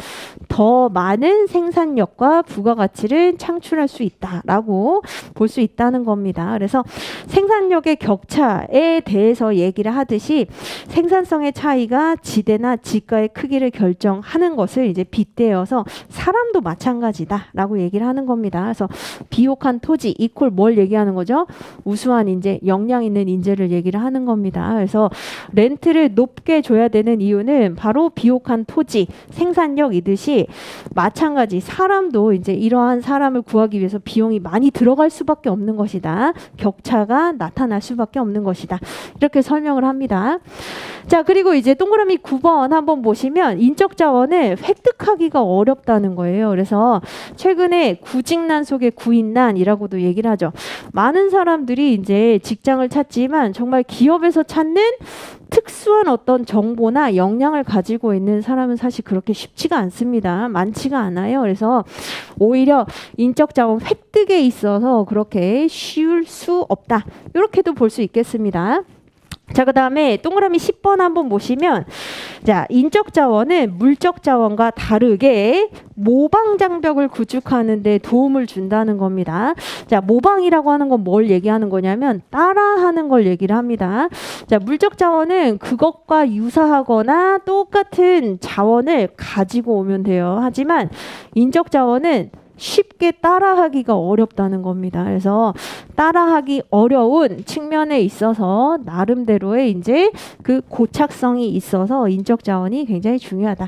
더 많은 생산력과 부가가치를 창출할 수 있다라고 볼 수 있다는 겁니다. 그래서 생산력의 격차에 대해서 얘기를 하듯이 생산성의 차이가 지대나 지가의 크기를 결정하는 것을 이제 빗대어서 사람도 마찬가지다라고 얘기를 하는 겁니다. 그래서 비옥한 토지 이퀄 뭘 얘기하는 거죠? 우수한 인재, 역량 있는 인재를 얘기를 하는 겁니다. 그래서 렌트를 높게 줘야 되는 이유는 바로 비옥한 토지, 생산력이듯이 마찬가지 사람도 이제 이러한 사람을 구하기 위해서 비용이 많이 들어갈 수밖에 없는 것이다. 격차가 나타날 수밖에 없는 것이다. 이렇게 설명을 합니다. 자, 그리고 이제 동그라미 9번 한번 보시면 인적 자원을 획득하기가 어렵다는 거예요. 그래서 최근에 구직난 속의 구인난이라고도 얘기를 하죠. 많은 사람들이 이제 직장을 찾지만 정말 기업에서 찾는 특수한 어떤 정보나 역량을 가지고 있는 사람은 사실 그렇게 쉽지가 않습니다. 많지가 않아요. 그래서 오히려 인적 자원 획득에 있어서 그렇게 쉬울 수 없다. 이렇게도 볼 수 있겠습니다. 자, 그 다음에 동그라미 10번 한번 보시면 자, 인적 자원은 물적 자원과 다르게 모방 장벽을 구축하는 데 도움을 준다는 겁니다. 자, 모방이라고 하는 건 뭘 얘기하는 거냐면 따라하는 걸 얘기를 합니다. 자, 물적 자원은 그것과 유사하거나 똑같은 자원을 가지고 오면 돼요. 하지만 인적 자원은 쉽게 따라하기가 어렵다는 겁니다. 그래서 따라하기 어려운 측면에 있어서 나름대로의 이제 그 고착성이 있어서 인적 자원이 굉장히 중요하다.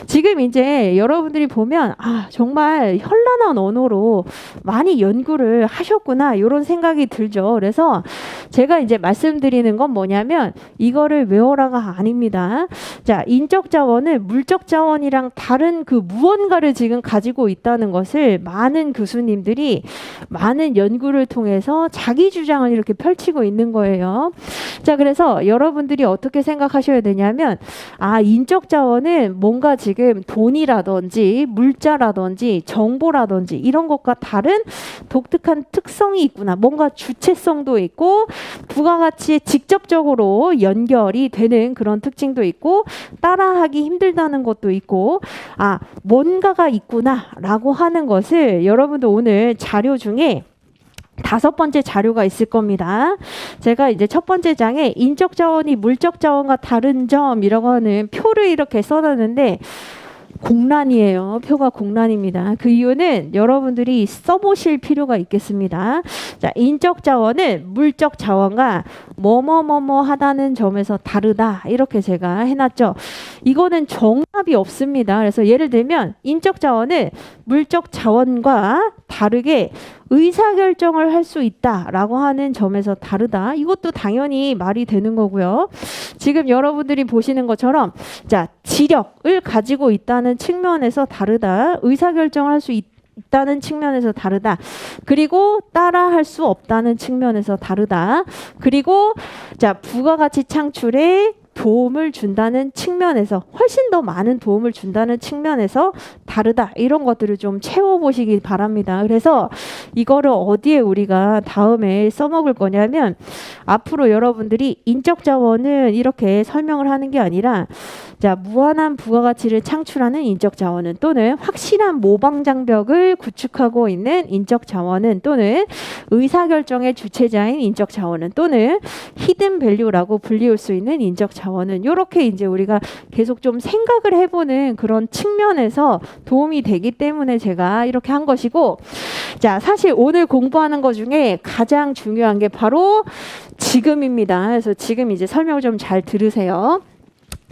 지금 이제 여러분들이 보면 아, 정말 현란한 언어로 많이 연구를 하셨구나 이런 생각이 들죠. 그래서 제가 이제 말씀드리는 건 뭐냐면 이거를 외워라가 아닙니다. 자, 인적 자원은 물적 자원이랑 다른 그 무언가를 지금 가지고 있다는 것을 많은 교수님들이 많은 연구를 통해서 자기 주장을 이렇게 펼치고 있는 거예요. 자, 그래서 여러분들이 어떻게 생각하셔야 되냐면 아, 인적 자원은 뭔가 지금 돈이라든지 물자라든지 정보라든지 이런 것과 다른 독특한 특성이 있구나. 뭔가 주체성도 있고 부가가치에 직접적으로 연결이 되는 그런 특징도 있고 따라하기 힘들다는 것도 있고 아, 뭔가가 있구나라고 하는 것을 여러분들 오늘 자료 중에 5번째 자료가 있을 겁니다. 제가 이제 첫 번째 장에 인적 자원이 물적 자원과 다른 점이라고 하는 표를 이렇게 써놨는데 공란이에요. 표가 공란입니다. 그 이유는 여러분들이 써보실 필요가 있겠습니다. 자, 인적 자원은 물적 자원과 뭐뭐뭐뭐 하다는 점에서 다르다. 이렇게 제가 해놨죠. 이거는 정답이 없습니다. 그래서 예를 들면 인적 자원은 물적 자원과 다르게 의사결정을 할 수 있다라고 하는 점에서 다르다. 이것도 당연히 말이 되는 거고요. 지금 여러분들이 보시는 것처럼 자, 지력을 가지고 있다는 측면에서 다르다. 의사결정을 할 수 있다는 측면에서 다르다. 그리고 따라할 수 없다는 측면에서 다르다. 그리고 자, 부가가치 창출에 도움을 준다는 측면에서 훨씬 더 많은 도움을 준다는 측면에서 다르다. 이런 것들을 좀 채워보시기 바랍니다. 그래서 이거를 어디에 우리가 다음에 써먹을 거냐면 앞으로 여러분들이 인적 자원은 이렇게 설명을 하는 게 아니라 자, 무한한 부가가치를 창출하는 인적 자원은 또는 확실한 모방 장벽을 구축하고 있는 인적 자원은 또는 의사결정의 주체자인 인적 자원은 또는 히든 밸류라고 불리울 수 있는 인적 자원은 이렇게 이제 우리가 계속 좀 생각을 해보는 그런 측면에서 도움이 되기 때문에 제가 이렇게 한 것이고 자, 사실 오늘 공부하는 것 중에 가장 중요한 게 바로 지금입니다. 그래서 지금 이제 설명 좀 잘 들으세요.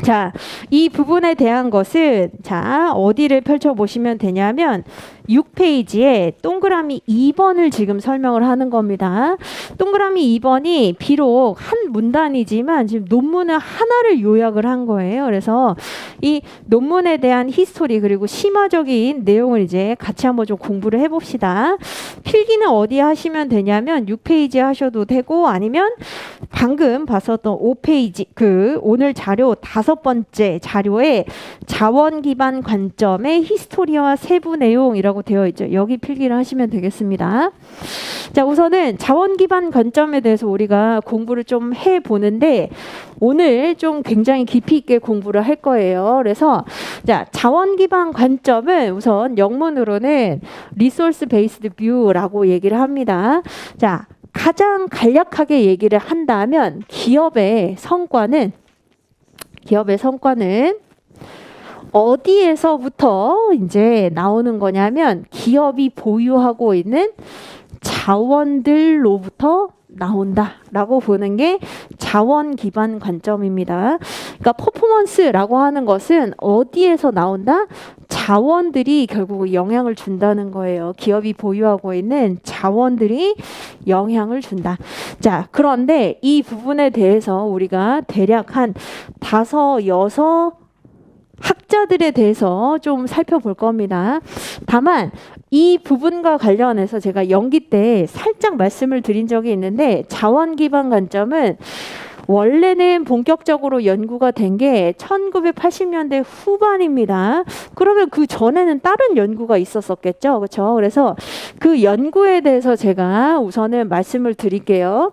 자, 이 부분에 대한 것은 자, 어디를 펼쳐보시면 되냐면 6페이지에 동그라미 2번을 지금 설명을 하는 겁니다. 동그라미 2번이 비록 한 문단이지만 지금 논문을 하나를 요약을 한 거예요. 그래서 이 논문에 대한 히스토리 그리고 심화적인 내용을 이제 같이 한번 좀 공부를 해봅시다. 필기는 어디에 하시면 되냐면 6페이지에 하셔도 되고 아니면 방금 봤었던 5페이지 그 오늘 자료 5번째 자료에 자원 기반 관점의 히스토리와 세부 내용이라고 되어 있죠. 여기 필기를 하시면 되겠습니다. 자, 우선은 자원 기반 관점에 대해서 우리가 공부를 좀 해보는데 오늘 좀 굉장히 깊이 있게 공부를 할 거예요. 그래서 자, 자원 기반 관점은 우선 영문으로는 리소스 베이스드 뷰라고 얘기를 합니다. 자, 가장 간략하게 얘기를 한다면 기업의 성과는 어디에서부터 이제 나오는 거냐면 기업이 보유하고 있는 자원들로부터 나온다라고 보는 게 자원 기반 관점입니다. 그러니까 퍼포먼스라고 하는 것은 어디에서 나온다? 자원들이 결국 영향을 준다는 거예요. 기업이 보유하고 있는 자원들이 영향을 준다. 자, 그런데 이 부분에 대해서 우리가 대략 한 5, 6 학자들에 대해서 좀 살펴볼 겁니다. 다만 이 부분과 관련해서 제가 연기 때 살짝 말씀을 드린 적이 있는데 자원 기반 관점은 원래는 본격적으로 연구가 된 게 1980년대 후반입니다. 그러면 그 전에는 다른 연구가 있었었겠죠. 그렇죠? 그래서 그 연구에 대해서 제가 우선은 말씀을 드릴게요.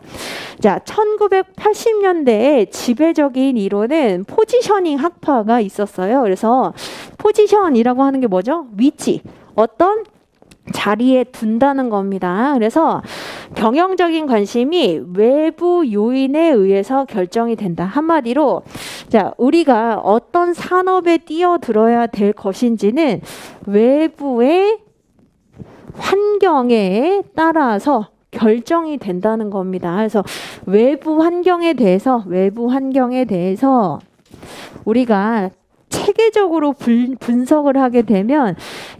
자, 1980년대에 지배적인 이론은 포지셔닝 학파가 있었어요. 그래서 포지션이라고 하는 게 뭐죠? 위치. 어떤 자리에 둔다는 겁니다. 그래서 경영적인 관심이 외부 요인에 의해서 결정이 된다. 한마디로 자, 우리가 어떤 산업에 뛰어들어야 될 것인지는 외부의 환경에 따라서 결정이 된다는 겁니다. 그래서 외부 환경에 대해서 우리가 체계적으로 분석을 하게 되면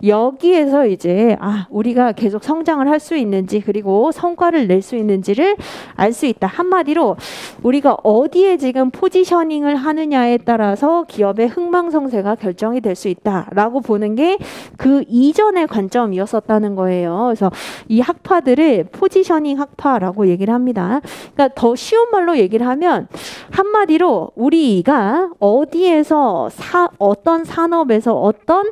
여기에서 이제 우리가 계속 성장을 할 수 있는지 그리고 성과를 낼 수 있는지를 알 수 있다. 한마디로 우리가 어디에 지금 포지셔닝을 하느냐에 따라서 기업의 흥망성쇠가 결정이 될 수 있다라고 보는 게 그 이전의 관점이었었다는 거예요. 그래서 이 학파들을 포지셔닝 학파라고 얘기를 합니다. 그러니까 더 쉬운 말로 얘기를 하면 한마디로 우리가 어디에서 어떤 산업에서 어떤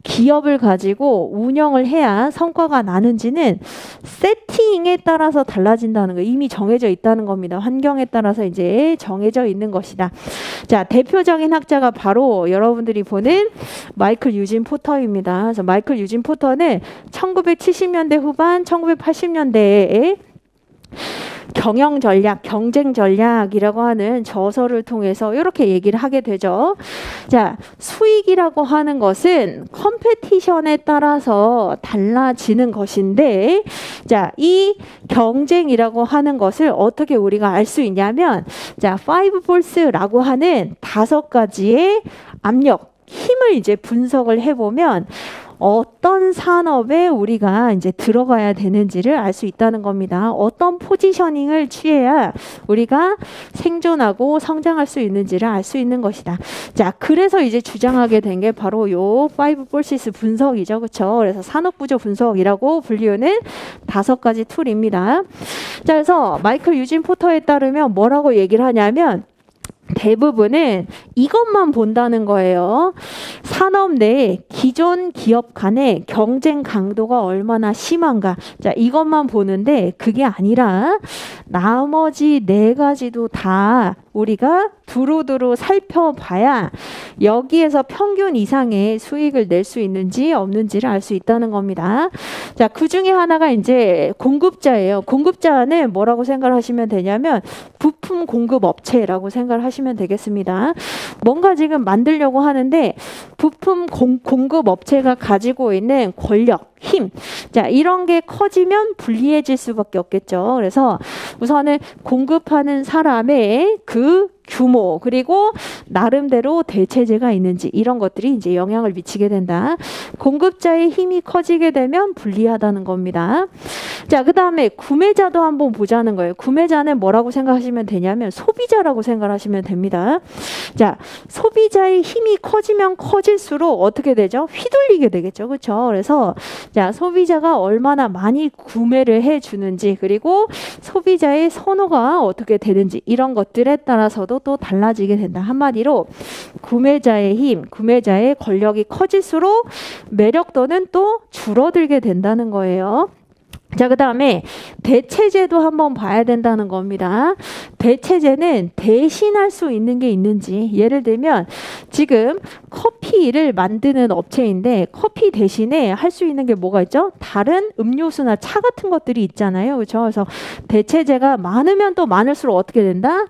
기업을 가지고 운영을 해야 성과가 나는지는 세팅에 따라서 달라진다는 거, 이미 정해져 있다는 겁니다. 환경에 따라서 이제 정해져 있는 것이다. 자, 대표적인 학자가 바로 여러분들이 보는 마이클 유진 포터입니다. 그래서 마이클 유진 포터는 1970년대 후반, 1980년대에 경영 전략, 경쟁 전략이라고 하는 저서를 통해서 이렇게 얘기를 하게 되죠. 자, 수익이라고 하는 것은 컴페티션에 따라서 달라지는 것인데, 자, 이 경쟁이라고 하는 것을 어떻게 우리가 알 수 있냐면, 자, 5force라고 하는 5가지의 압력, 힘을 이제 분석을 해보면 어떤 산업에 우리가 이제 들어가야 되는지를 알 수 있다는 겁니다. 어떤 포지셔닝을 취해야 우리가 생존하고 성장할 수 있는지를 알 수 있는 것이다. 자, 그래서 이제 주장하게 된 게 바로 요 5forces 분석이죠. 그렇죠? 그래서 산업구조 분석이라고 불리우는 5가지 툴입니다. 자, 그래서 마이클 유진 포터에 따르면 뭐라고 얘기를 하냐면 대부분은 이것만 본다는 거예요. 산업 내 기존 기업 간의 경쟁 강도가 얼마나 심한가. 자, 이것만 보는데 그게 아니라 나머지 4가지도 다 우리가 두루두루 살펴봐야 여기에서 평균 이상의 수익을 낼 수 있는지 없는지를 알 수 있다는 겁니다. 자, 그 중에 하나가 이제 공급자예요. 공급자는 뭐라고 생각을 하시면 되냐면 부품 공급 업체라고 생각을 하시면 되겠습니다. 뭔가 지금 만들려고 하는데 부품 공급 업체가 가지고 있는 권력, 힘. 자, 이런 게 커지면 불리해질 수밖에 없겠죠. 그래서 우선은 공급하는 사람의 그 규모, 그리고 나름대로 대체제가 있는지 이런 것들이 이제 영향을 미치게 된다. 공급자의 힘이 커지게 되면 불리하다는 겁니다. 자, 그 다음에 구매자도 한번 보자는 거예요. 구매자는 뭐라고 생각하시면 되냐면 소비자라고 생각하시면 됩니다. 자, 소비자의 힘이 커지면 커질수록 어떻게 되죠? 휘둘리게 되겠죠. 그렇죠? 그래서 자, 소비자가 얼마나 많이 구매를 해주는지, 그리고 소비자의 선호가 어떻게 되는지 이런 것들에 따라서도 또 달라지게 된다. 한마디로 구매자의 힘, 구매자의 권력이 커질수록 매력도는 또 줄어들게 된다는 거예요. 자, 그 다음에 대체제도 한번 봐야 된다는 겁니다. 대체제는 대신할 수 있는 게 있는지, 예를 들면 지금 커피를 만드는 업체인데 커피 대신에 할 수 있는 게 뭐가 있죠? 다른 음료수나 차 같은 것들이 있잖아요. 그렇죠? 그래서 대체제가 많으면 또 많을수록 어떻게 된다?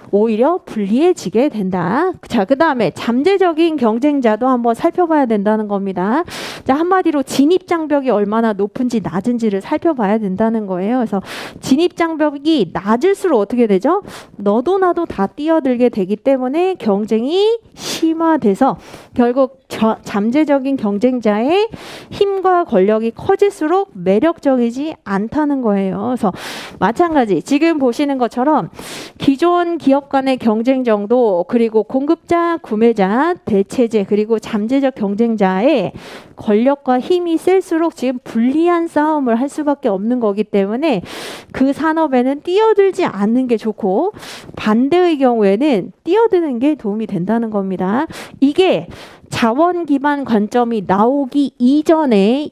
오히려 불리해지게 된다. 자, 그 다음에 잠재적인 경쟁자도 한번 살펴봐야 된다는 겁니다. 자, 한마디로 진입장벽이 얼마나 높은지 낮은지를 살펴봐야 된다는 거예요. 그래서 진입장벽이 낮을수록 어떻게 되죠? 너도 나도 다 뛰어들게 되기 때문에 경쟁이 심화돼서 결국 잠재적인 경쟁자의 힘과 권력이 커질수록 매력적이지 않다는 거예요. 그래서 마찬가지 지금 보시는 것처럼 기존 기업 간의 경쟁 정도, 그리고 공급자, 구매자, 대체제, 그리고 잠재적 경쟁자의 권력과 힘이 셀수록 지금 불리한 싸움을 할 수밖에 없는 거기 때문에 그 산업에는 뛰어들지 않는 게 좋고 반대의 경우에는 뛰어드는 게 도움이 된다는 겁니다. 이게 자원 기반 관점이 나오기 이전에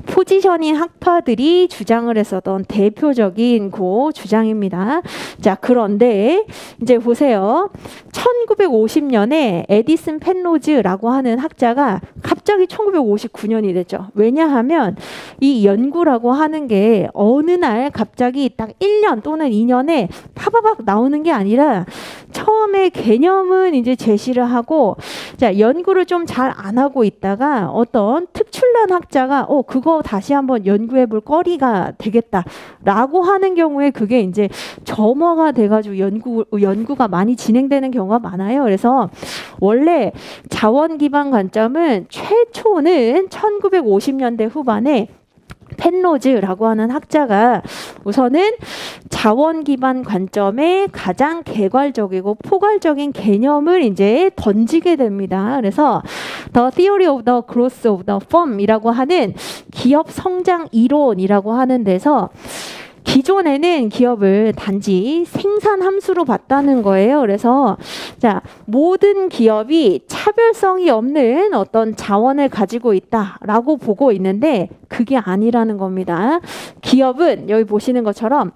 포지셔닝 학파들이 주장을 했었던 대표적인 주장입니다. 자, 그런데 이제 보세요. 1950년에 에디슨 펜로즈라고 하는 학자가 갑자기 1959년이 됐죠. 왜냐하면 이 연구라고 하는 게 어느 날 갑자기 딱 1년 또는 2년에 파바박 나오는 게 아니라 처음에 개념은 이제 제시를 하고, 자, 연구를 좀 잘 안 하고 있다가 어떤 특출난 학자가 그거 다시 한번 연구해 볼 거리가 되겠다라고 하는 경우에 그게 이제 점화가 돼가지고 연구가 많이 진행되는 경우가 많아요. 그래서 원래 자원 기반 관점은 최초는 1950년대 후반에 펜로즈라고 하는 학자가 우선은 자원 기반 관점의 가장 개괄적이고 포괄적인 개념을 이제 던지게 됩니다. 그래서 The Theory of the Growth of the Firm이라고 하는 기업 성장 이론이라고 하는 데서 기존에는 기업을 단지 생산 함수로 봤다는 거예요. 그래서 자, 모든 기업이 차별성이 없는 어떤 자원을 가지고 있다라고 보고 있는데 그게 아니라는 겁니다. 기업은 여기 보시는 것처럼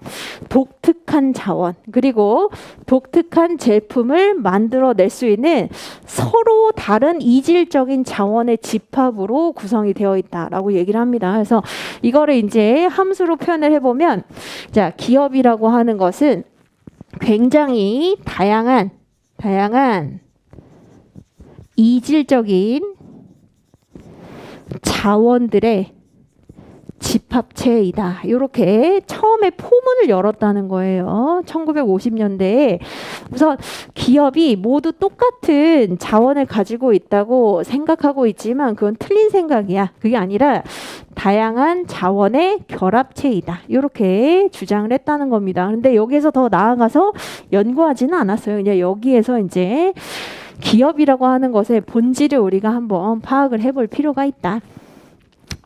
독특한 자원, 그리고 독특한 제품을 만들어낼 수 있는 서로 다른 이질적인 자원의 집합으로 구성이 되어 있다라고 얘기를 합니다. 그래서 이거를 이제 함수로 표현을 해보면, 자, 기업이라고 하는 것은 굉장히 다양한 다양한 이질적인 자원들의 집합체이다. 이렇게 처음에 포문을 열었다는 거예요. 1950년대에 우선 기업이 모두 똑같은 자원을 가지고 있다고 생각하고 있지만 그건 틀린 생각이야. 그게 아니라 다양한 자원의 결합체이다. 이렇게 주장을 했다는 겁니다. 근데 여기에서 더 나아가서 연구하지는 않았어요. 그냥 여기에서 이제 기업이라고 하는 것의 본질을 우리가 한번 파악을 해볼 필요가 있다.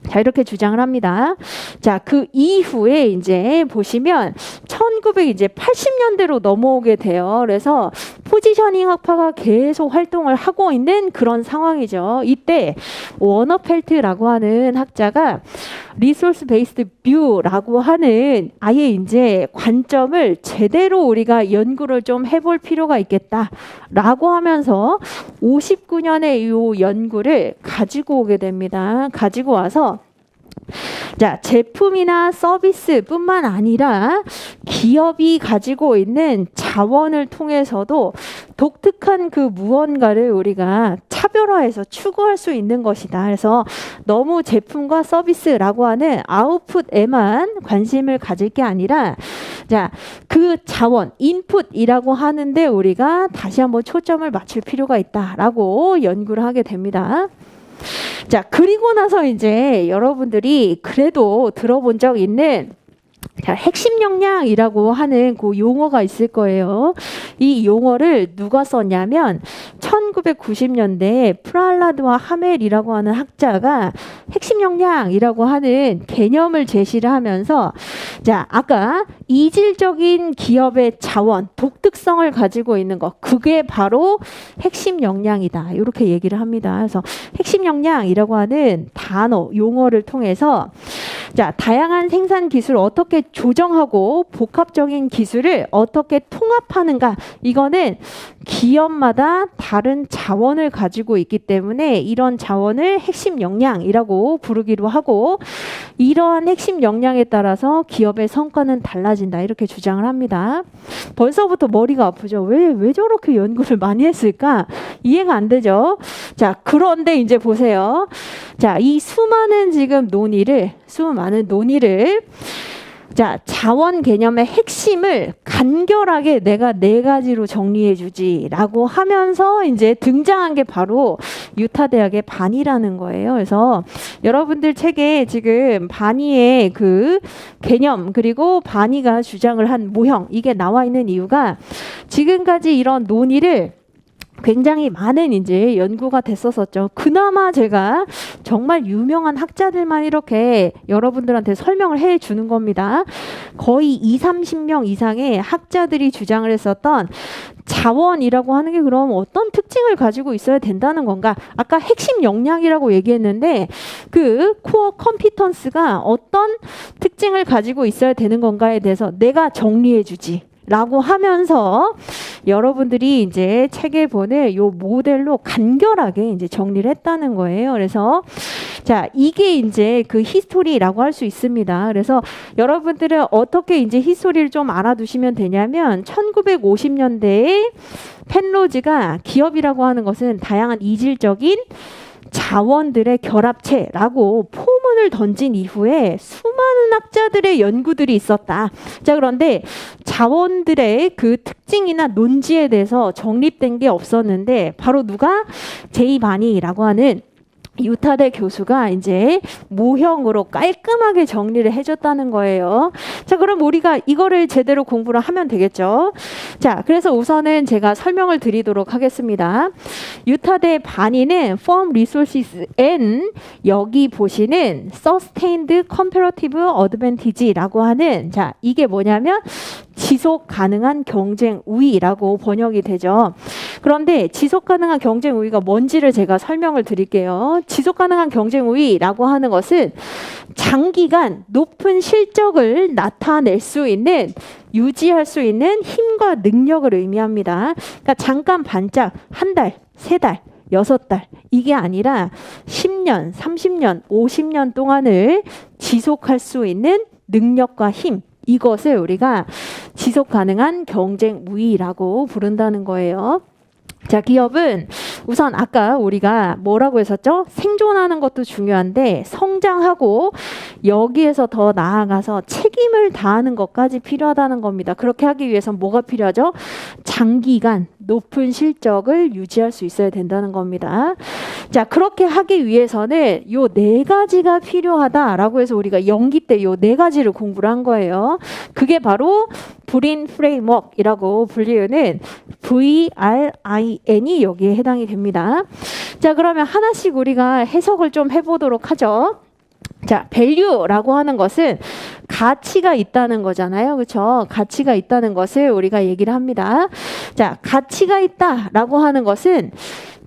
자, 이렇게 주장을 합니다. 자, 그 이후에 이제 보시면 1980년대로 넘어오게 돼요. 그래서 포지셔닝 학파가 계속 활동을 하고 있는 그런 상황이죠. 이때 워너펠트라고 하는 학자가 리소스 베이스드 뷰라고 하는 아예 이제 관점을 제대로 우리가 연구를 좀 해볼 필요가 있겠다라고 하면서 59년에 이 연구를 가지고 오게 됩니다. 가지고 와서 자, 제품이나 서비스뿐만 아니라 기업이 가지고 있는 자원을 통해서도 독특한 그 무언가를 우리가 차별화해서 추구할 수 있는 것이다. 그래서 너무 제품과 서비스라고 하는 아웃풋에만 관심을 가질 게 아니라 자, 그 자원, 인풋이라고 하는데 우리가 다시 한번 초점을 맞출 필요가 있다라고 연구를 하게 됩니다. 자, 그리고 나서 이제 여러분들이 그래도 들어본 적 있는 자, 핵심 역량이라고 하는 그 용어가 있을 거예요. 이 용어를 누가 썼냐면 1990년대에 프랄라드와 하멜이라고 하는 학자가 핵심 역량이라고 하는 개념을 제시를 하면서 자, 아까 이질적인 기업의 자원, 독특성을 가지고 있는 것, 그게 바로 핵심 역량이다. 이렇게 얘기를 합니다. 그래서 핵심 역량이라고 하는 단어, 용어를 통해서 자, 다양한 생산 기술을 어떻게 조정하고 복합적인 기술을 어떻게 통합하는가, 이거는 기업마다 다른 자원을 가지고 있기 때문에 이런 자원을 핵심 역량이라고 부르기도 하고 이러한 핵심 역량에 따라서 기업의 성과는 달라진다. 이렇게 주장을 합니다. 벌써부터 머리가 아프죠. 왜 저렇게 연구를 많이 했을까? 이해가 안 되죠. 자, 그런데 이제 보세요. 자, 이 수많은 논의를 자, 자원 개념의 핵심을 간결하게 내가 4가지로 정리해 주지라고 하면서 이제 등장한 게 바로 유타 대학의 바니라는 거예요. 그래서 여러분들 책에 지금 바니의 그 개념 그리고 바니가 주장을 한 모형 이게 나와 있는 이유가 지금까지 이런 논의를 굉장히 많은 이제 연구가 됐었었죠. 그나마 제가 정말 유명한 학자들만 이렇게 여러분들한테 설명을 해 주는 겁니다. 거의 20-30명 이상의 학자들이 주장을 했었던 자원이라고 하는 게 그럼 어떤 특징을 가지고 있어야 된다는 건가? 아까 핵심 역량이라고 얘기했는데 그 코어 컴피턴스가 어떤 특징을 가지고 있어야 되는 건가에 대해서 내가 정리해 주지. 라고 하면서 여러분들이 이제 책에 보는 요 모델로 간결하게 이제 정리를 했다는 거예요. 그래서 자, 이게 이제 그 히스토리라고 할 수 있습니다. 그래서 여러분들은 어떻게 이제 히스토리를 좀 알아두시면 되냐면 1950년대에 펜로즈가 기업이라고 하는 것은 다양한 이질적인 자원들의 결합체라고 포문을 던진 이후에 수많은 학자들의 연구들이 있었다. 자, 그런데 자원들의 그 특징이나 논지에 대해서 정립된 게 없었는데 바로 누가 제이 바니라고 하는 유타대 교수가 이제 모형으로 깔끔하게 정리를 해줬다는 거예요. 자, 그럼 우리가 이거를 제대로 공부를 하면 되겠죠. 자, 그래서 우선은 제가 설명을 드리도록 하겠습니다. 유타대 바니는 Firm Resources and 여기 보시는 Sustained Comparative Advantage라고 하는 자, 이게 뭐냐면 지속 가능한 경쟁 우위라고 번역이 되죠. 그런데 지속 가능한 경쟁 우위가 뭔지를 제가 설명을 드릴게요. 지속 가능한 경쟁 우위라고 하는 것은 장기간 높은 실적을 나타낼 수 있는 유지할 수 있는 힘과 능력을 의미합니다. 그러니까 잠깐 반짝 한 달, 3달, 6달 이게 아니라 10년, 30년, 50년 동안을 지속할 수 있는 능력과 힘 이것을 우리가 지속 가능한 경쟁 우위라고 부른다는 거예요. 자, 기업은 우선 아까 우리가 뭐라고 했었죠? 생존하는 것도 중요한데 성장하고 여기에서 더 나아가서 책임을 다하는 것까지 필요하다는 겁니다. 그렇게 하기 위해선 뭐가 필요하죠? 장기간 높은 실적을 유지할 수 있어야 된다는 겁니다. 자, 그렇게 하기 위해서는 요 네 가지가 필요하다라고 해서 우리가 연기 때 요 네 가지를 공부를 한 거예요. 그게 바로 브린 프레임워크이라고 불리우는 VRIN이 여기에 해당이 됩니다. 자, 그러면 하나씩 우리가 해석을 좀 해보도록 하죠. 자, value라고 하는 것은 가치가 있다는 거잖아요. 그렇죠? 가치가 있다는 것을 우리가 얘기를 합니다. 자, 가치가 있다라고 하는 것은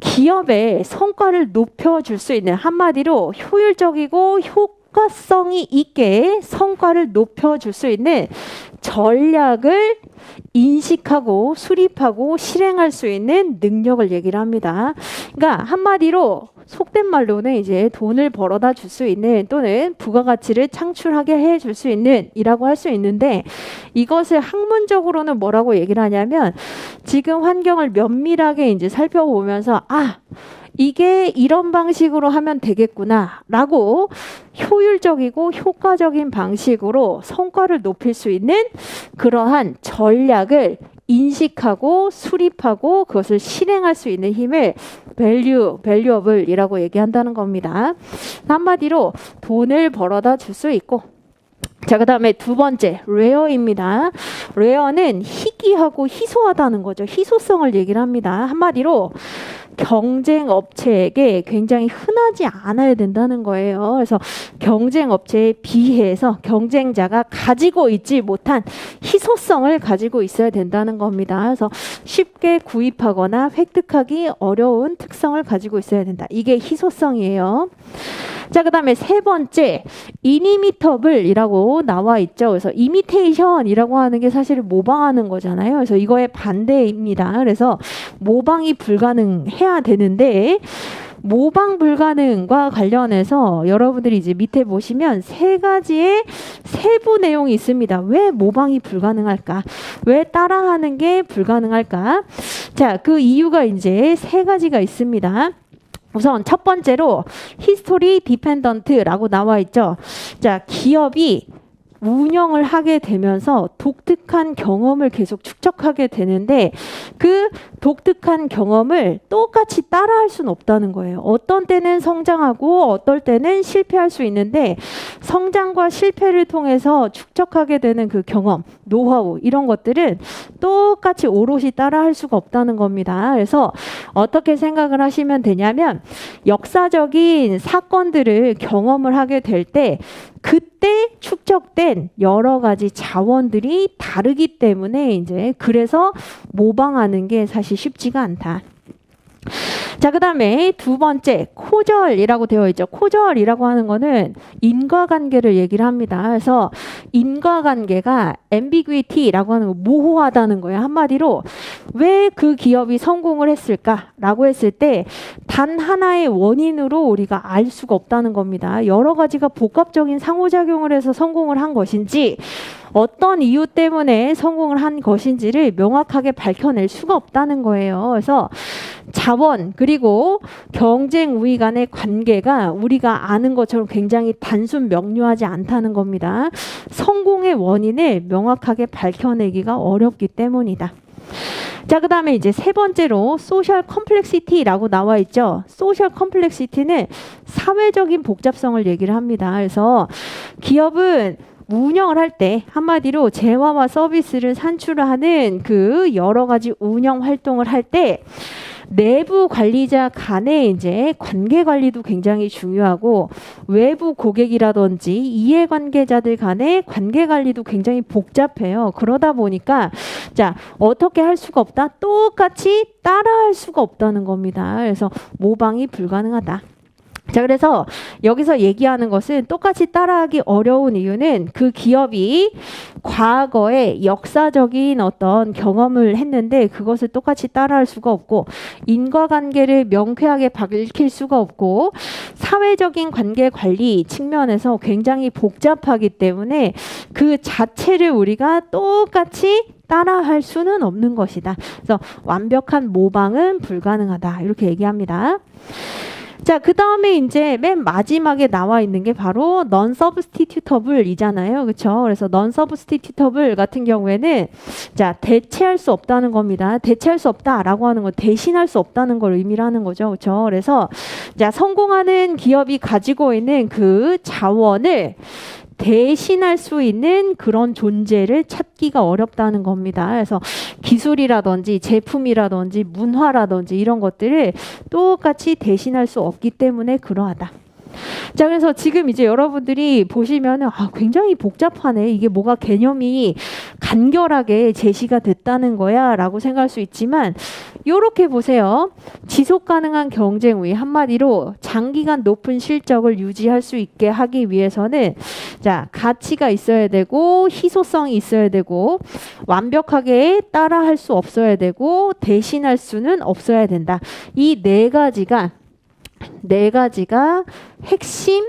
기업의 성과를 높여줄 수 있는, 한마디로 효율적이고 효과성이 있게 성과를 높여줄 수 있는 전략을 인식하고 수립하고 실행할 수 있는 능력을 얘기를 합니다. 그러니까 한마디로 속된 말로는 이제 돈을 벌어다 줄 수 있는 또는 부가가치를 창출하게 해줄 수 있는 이라고 할 수 있는데, 이것을 학문적으로는 뭐라고 얘기를 하냐면 지금 환경을 면밀하게 이제 살펴보면서 이게 이런 방식으로 하면 되겠구나 라고 효율적이고 효과적인 방식으로 성과를 높일 수 있는 그러한 전략을 인식하고 수립하고 그것을 실행할 수 있는 힘을 valuable이라고 얘기한다는 겁니다. 한마디로 돈을 벌어다 줄 수 있고, 자, 그 다음에 두 번째, rare입니다. rare는 희귀하고 희소하다는 거죠. 희소성을 얘기를 합니다. 한마디로 경쟁 업체에게 굉장히 흔하지 않아야 된다는 거예요. 그래서 경쟁 업체에 비해서 경쟁자가 가지고 있지 못한 희소성을 가지고 있어야 된다는 겁니다. 그래서 쉽게 구입하거나 획득하기 어려운 특성을 가지고 있어야 된다. 이게 희소성이에요. 자, 그 다음에 세 번째, inimitable 이라고 나와 있죠. 그래서 imitation이라고 하는 게 사실 모방하는 거잖아요. 그래서 이거의 반대입니다. 그래서 모방이 불가능해야 되는데, 모방 불가능과 관련해서 여러분들이 이제 밑에 보시면 세 가지의 세부 내용이 있습니다. 왜 모방이 불가능할까? 왜 따라하는 게 불가능할까? 자, 그 이유가 이제 세 가지가 있습니다. 우선 첫 번째로 history dependent라고 나와 있죠. 자, 기업이 운영을 하게 되면서 독특한 경험을 계속 축적하게 되는데 그 독특한 경험을 똑같이 따라할 수는 없다는 거예요. 어떤 때는 성장하고 어떨 때는 실패할 수 있는데 성장과 실패를 통해서 축적하게 되는 그 경험, 노하우 이런 것들은 똑같이 오롯이 따라할 수가 없다는 겁니다. 그래서 어떻게 생각을 하시면 되냐면 역사적인 사건들을 경험을 하게 될 때 그때 축적된 여러 가지 자원들이 다르기 때문에 이제 그래서 모방하는 게 사실 쉽지가 않다. 자, 그 다음에 두 번째, 코절이라고 되어 있죠. 코절이라고 하는 거는 인과관계를 얘기를 합니다. 그래서 인과관계가 ambiguity라고 하는 거, 모호하다는 거예요. 한마디로 왜 그 기업이 성공을 했을까라고 했을 때 단 하나의 원인으로 우리가 알 수가 없다는 겁니다. 여러 가지가 복합적인 상호작용을 해서 성공을 한 것인지 어떤 이유 때문에 성공을 한 것인지를 명확하게 밝혀낼 수가 없다는 거예요. 그래서 자원 그리고 경쟁 우위 간의 관계가 우리가 아는 것처럼 굉장히 단순 명료하지 않다는 겁니다. 성공의 원인을 명확하게 밝혀내기가 어렵기 때문이다. 자, 그 다음에 이제 세 번째로 소셜 컴플렉시티라고 나와 있죠. 소셜 컴플렉시티는 사회적인 복잡성을 얘기를 합니다. 그래서 기업은 운영을 할 때 한마디로 재화와 서비스를 산출하는 그 여러 가지 운영 활동을 할 때 내부 관리자 간의 이제 관계 관리도 굉장히 중요하고 외부 고객이라든지 이해관계자들 간의 관계 관리도 굉장히 복잡해요. 그러다 보니까 자, 어떻게 할 수가 없다? 똑같이 따라할 수가 없다는 겁니다. 그래서 모방이 불가능하다. 자, 그래서 여기서 얘기하는 것은 똑같이 따라하기 어려운 이유는 그 기업이 과거에 역사적인 어떤 경험을 했는데 그것을 똑같이 따라할 수가 없고, 인과관계를 명쾌하게 밝힐 수가 없고, 사회적인 관계 관리 측면에서 굉장히 복잡하기 때문에 그 자체를 우리가 똑같이 따라할 수는 없는 것이다. 그래서 완벽한 모방은 불가능하다. 이렇게 얘기합니다. 자, 그 다음에 이제 맨 마지막에 나와 있는 게 바로 non-substitutable 이잖아요. 그렇죠? 그래서 non-substitutable 같은 경우에는 자, 대체할 수 없다는 겁니다. 대체할 수 없다라고 하는 건 대신할 수 없다는 걸 의미를 하는 거죠. 그렇죠? 그래서 자, 성공하는 기업이 가지고 있는 그 자원을 대신할 수 있는 그런 존재를 찾기가 어렵다는 겁니다. 그래서 기술이라든지 제품이라든지 문화라든지 이런 것들을 똑같이 대신할 수 없기 때문에 그러하다. 자, 그래서 지금 이제 여러분들이 보시면은 굉장히 복잡하네. 이게 뭐가 개념이 간결하게 제시가 됐다는 거야 라고 생각할 수 있지만, 요렇게 보세요. 지속 가능한 경쟁 우위, 한마디로 장기간 높은 실적을 유지할 수 있게 하기 위해서는 자, 가치가 있어야 되고, 희소성이 있어야 되고, 완벽하게 따라할 수 없어야 되고, 대신할 수는 없어야 된다. 이 네 가지가 핵심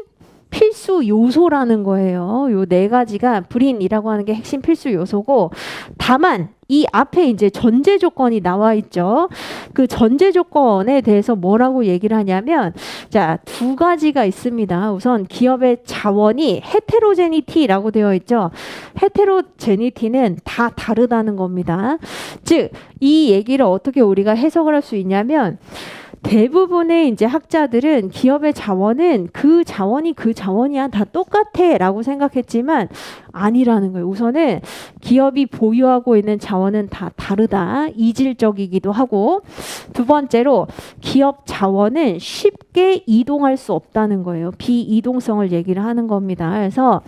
필수 요소라는 거예요. 요 네 가지가 불인이라고 하는 게 핵심 필수 요소고, 다만 이 앞에 이제 전제 조건이 나와 있죠. 그 전제 조건에 대해서 뭐라고 얘기를 하냐면, 자, 두 가지가 있습니다. 우선 기업의 자원이 헤테로제니티라고 되어 있죠. 헤테로제니티는 다 다르다는 겁니다. 즉, 이 얘기를 어떻게 우리가 해석을 할 수 있냐면, 대부분의 이제 학자들은 기업의 자원은 그 자원이야 다 똑같아 라고 생각했지만 아니라는 거예요. 우선은 기업이 보유하고 있는 자원은 다 다르다. 이질적이기도 하고, 두 번째로 기업 자원은 쉽게 이동할 수 없다는 거예요. 비이동성을 얘기를 하는 겁니다. 그래서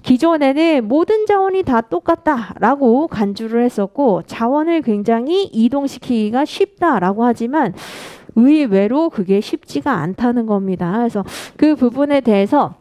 기존에는 모든 자원이 다 똑같다라고 간주를 했었고, 자원을 굉장히 이동시키기가 쉽다라고 하지만 의외로 그게 쉽지가 않다는 겁니다. 그래서 그 부분에 대해서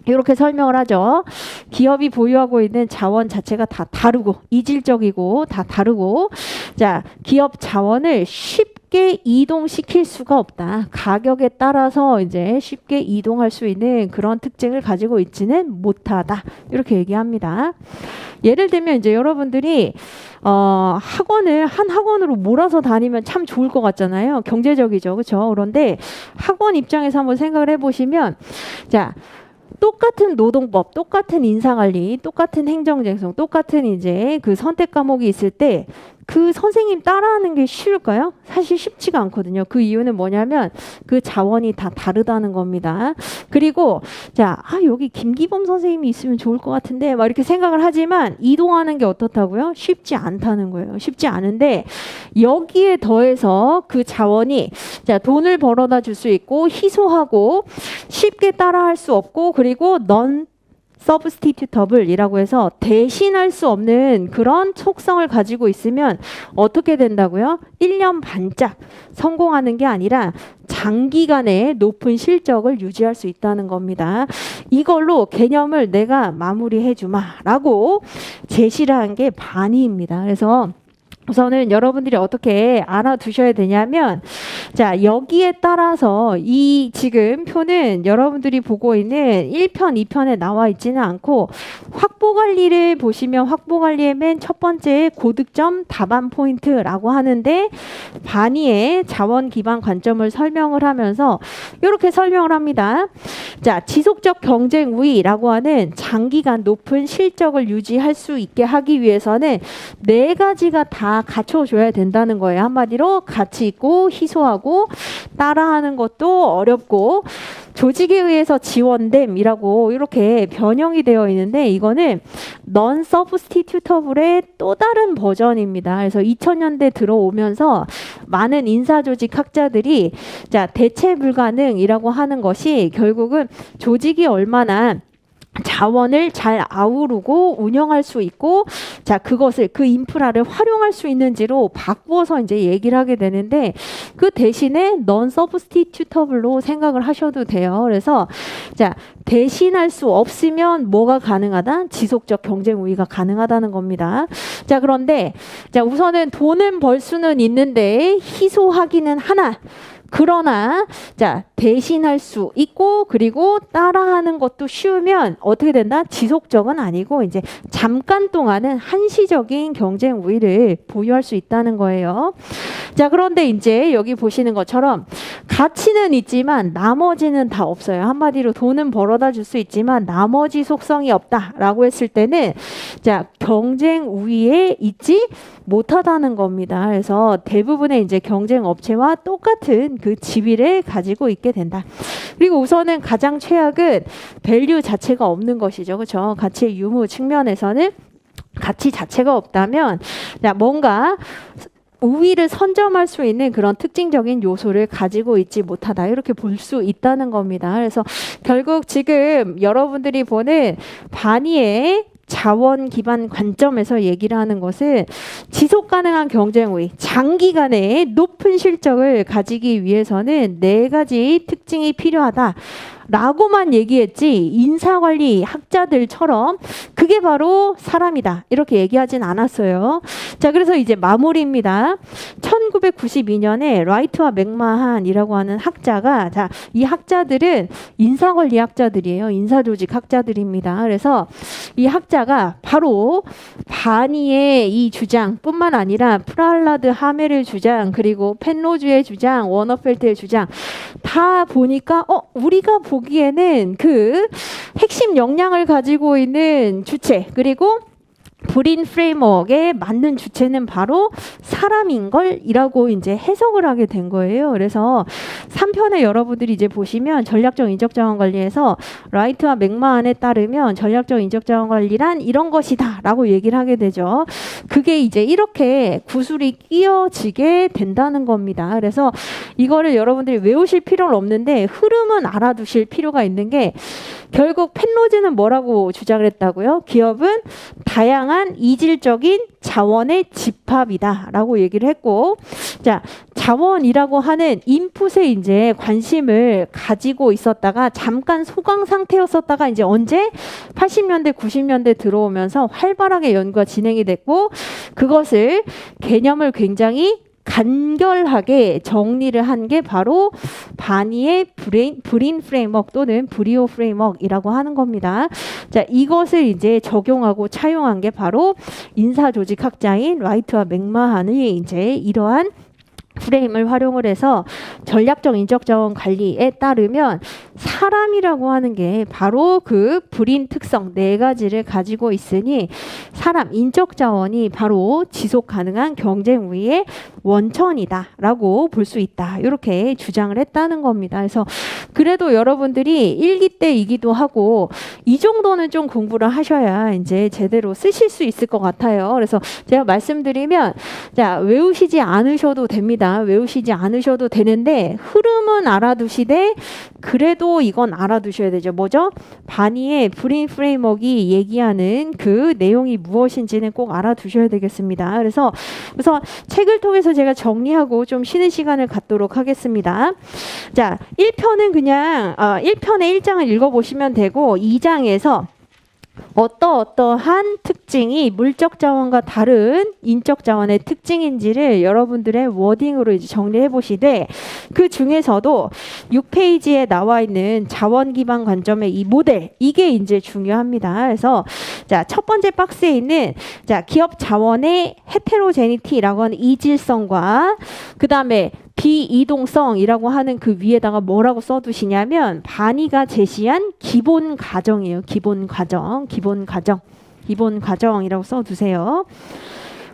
이렇게 설명을 하죠. 기업이 보유하고 있는 자원 자체가 다 다르고, 이질적이고 다 다르고, 자, 기업 자원을 쉽게 이동시킬 수가 없다. 가격에 따라서 이제 쉽게 이동할 수 있는 그런 특징을 가지고 있지는 못하다. 이렇게 얘기합니다. 예를 들면 이제 여러분들이 한 학원으로 몰아서 다니면 참 좋을 것 같잖아요. 경제적이죠. 그렇죠? 그런데 학원 입장에서 한번 생각을 해보시면, 자, 똑같은 노동법, 똑같은 인사관리, 똑같은 행정쟁송, 똑같은 이제 그 선택 과목이 있을 때 그 선생님 따라하는 게 쉬울까요? 사실 쉽지가 않거든요. 그 이유는 뭐냐면 그 자원이 다 다르다는 겁니다. 그리고 자, 여기 김기범 선생님이 있으면 좋을 것 같은데 막 이렇게 생각을 하지만 이동하는 게 어떻다고요? 쉽지 않다는 거예요. 쉽지 않은데 여기에 더해서 그 자원이 자, 돈을 벌어다 줄 수 있고 희소하고 쉽게 따라할 수 없고, 그리고 substitutable이라고 해서 대신할 수 없는 그런 속성을 가지고 있으면 어떻게 된다고요? 1년 반짝 성공하는 게 아니라 장기간의 높은 실적을 유지할 수 있다는 겁니다. 이걸로 개념을 내가 마무리해 주마라고 제시를 한 게 반의입니다. 그래서 우선은 여러분들이 어떻게 알아두셔야 되냐면, 자, 여기에 따라서 이 지금 표는 여러분들이 보고 있는 1편, 2편에 나와 있지는 않고, 확보관리를 보시면 확보관리의 맨 첫 번째 고득점 답안 포인트라고 하는데, 반의의 자원 기반 관점을 설명을 하면서 이렇게 설명을 합니다. 자, 지속적 경쟁 우위라고 하는 장기간 높은 실적을 유지할 수 있게 하기 위해서는 네 가지가 다 갖춰줘야 된다는 거예요. 한마디로 가치 있고 희소하고 따라하는 것도 어렵고 조직에 의해서 지원됨이라고 이렇게 변형이 되어 있는데, 이거는 non-substitutable의 또 다른 버전입니다. 그래서 2000년대 들어오면서 많은 인사조직 학자들이 자, 대체 불가능이라고 하는 것이 결국은 조직이 얼마나 자원을 잘 아우르고 운영할 수 있고, 자, 그것을, 그 인프라를 활용할 수 있는지로 바꾸어서 이제 얘기를 하게 되는데, 그 대신에 non-substitutable로 생각을 하셔도 돼요. 그래서, 자, 대신할 수 없으면 뭐가 가능하다? 지속적 경쟁 우위가 가능하다는 겁니다. 자, 그런데, 자, 우선은 돈은 벌 수는 있는데, 희소하기는 하나. 그러나 자 대신할 수 있고 그리고 따라하는 것도 쉬우면 어떻게 된다? 지속적은 아니고 이제 잠깐 동안은 한시적인 경쟁 우위를 보유할 수 있다는 거예요. 자 그런데 이제 여기 보시는 것처럼 가치는 있지만 나머지는 다 없어요. 한마디로 돈은 벌어다 줄 수 있지만 나머지 속성이 없다라고 했을 때는 자 경쟁 우위에 있지 못하다는 겁니다. 그래서 대부분의 이제 경쟁 업체와 똑같은 그 지위를 가지고 있게 된다. 그리고 우선은 가장 최악은 밸류 자체가 없는 것이죠. 그렇죠? 가치의 유무 측면에서는 가치 자체가 없다면 자, 뭔가 우위를 선점할 수 있는 그런 특징적인 요소를 가지고 있지 못하다. 이렇게 볼 수 있다는 겁니다. 그래서 결국 지금 여러분들이 보는 반의의 자원 기반 관점에서 얘기를 하는 것은 지속 가능한 경쟁 우위, 장기간의 높은 실적을 가지기 위해서는 네 가지 특징이 필요하다. 라고만 얘기했지 인사관리 학자들처럼 그게 바로 사람이다 이렇게 얘기하진 않았어요. 자 그래서 이제 마무리입니다. 1992년에 라이트와 맥마한이라고 하는 학자가 자, 이 학자들은 인사관리 학자들이에요. 인사조직 학자들입니다. 그래서 이 학자가 바로 바니의 이 주장뿐만 아니라 프랄라드 하멜의 주장 그리고 펜로즈의 주장 워너펠트의 주장 다 보니까 우리가 보기에는 그 핵심 역량을 가지고 있는 주체 그리고 브린 프레임워크에 맞는 주체는 바로 사람인 걸이라고 이제 해석을 하게 된 거예요. 그래서 3편에 여러분들이 이제 보시면 전략적 인적 자원 관리에서 라이트와 맥마한에 따르면 전략적 인적 자원 관리란 이런 것이다라고 얘기를 하게 되죠. 그게 이제 이렇게 구술이 끼어지게 된다는 겁니다. 그래서 이거를 여러분들이 외우실 필요는 없는데 흐름은 알아두실 필요가 있는 게 결국 펜로즈는 뭐라고 주장을 했다고요? 기업은 다양한 이질적인 자원의 집합이다라고 얘기를 했고, 자 자원이라고 하는 인풋에 이제 관심을 가지고 있었다가 잠깐 소강 상태였었다가 이제 언제 80년대 90년대 들어오면서 활발하게 연구가 진행이 됐고 그것을 개념을 굉장히 간결하게 정리를 한 게 바로 바니의 브린 프레임워크 또는 브리오 프레임워크이라고 하는 겁니다. 자, 이것을 이제 적용하고 차용한 게 바로 인사조직학자인 라이트와 맥마한의 이제 이러한 프레임을 활용을 해서 전략적 인적 자원 관리에 따르면 사람이라고 하는 게 바로 그 불인 특성 네 가지를 가지고 있으니 사람 인적 자원이 바로 지속 가능한 경쟁 우위의 원천이다라고 볼 수 있다. 이렇게 주장을 했다는 겁니다. 그래서 그래도 여러분들이 1기 때 2기도 하고 이 정도는 좀 공부를 하셔야 이제 제대로 쓰실 수 있을 것 같아요. 그래서 제가 말씀드리면 자, 외우시지 않으셔도 됩니다. 외우시지 않으셔도 되는데 흐름은 알아두시되 그래도 이건 알아두셔야 되죠. 뭐죠? 바니의 브린 프레임워크가 얘기하는 그 내용이 무엇인지는 꼭 알아두셔야 되겠습니다. 그래서 우선 책을 통해서 제가 정리하고 좀 쉬는 시간을 갖도록 하겠습니다. 자, 1편은 그냥 1편의 1장을 읽어보시면 되고 2장에서 어떠한 특징이 물적 자원과 다른 인적 자원의 특징인지를 여러분들의 워딩으로 이제 정리해 보시되 그 중에서도 6페이지에 나와 있는 자원 기반 관점의 이 모델 이게 이제 중요합니다. 그래서 자, 첫 번째 박스에 있는 자, 기업 자원의 헤테로제니티라고 하는 이질성과 그다음에 비이동성이라고 하는 그 위에다가 뭐라고 써두시냐면 바니가 제시한 기본 가정이에요. 기본 가정이라고 써두세요.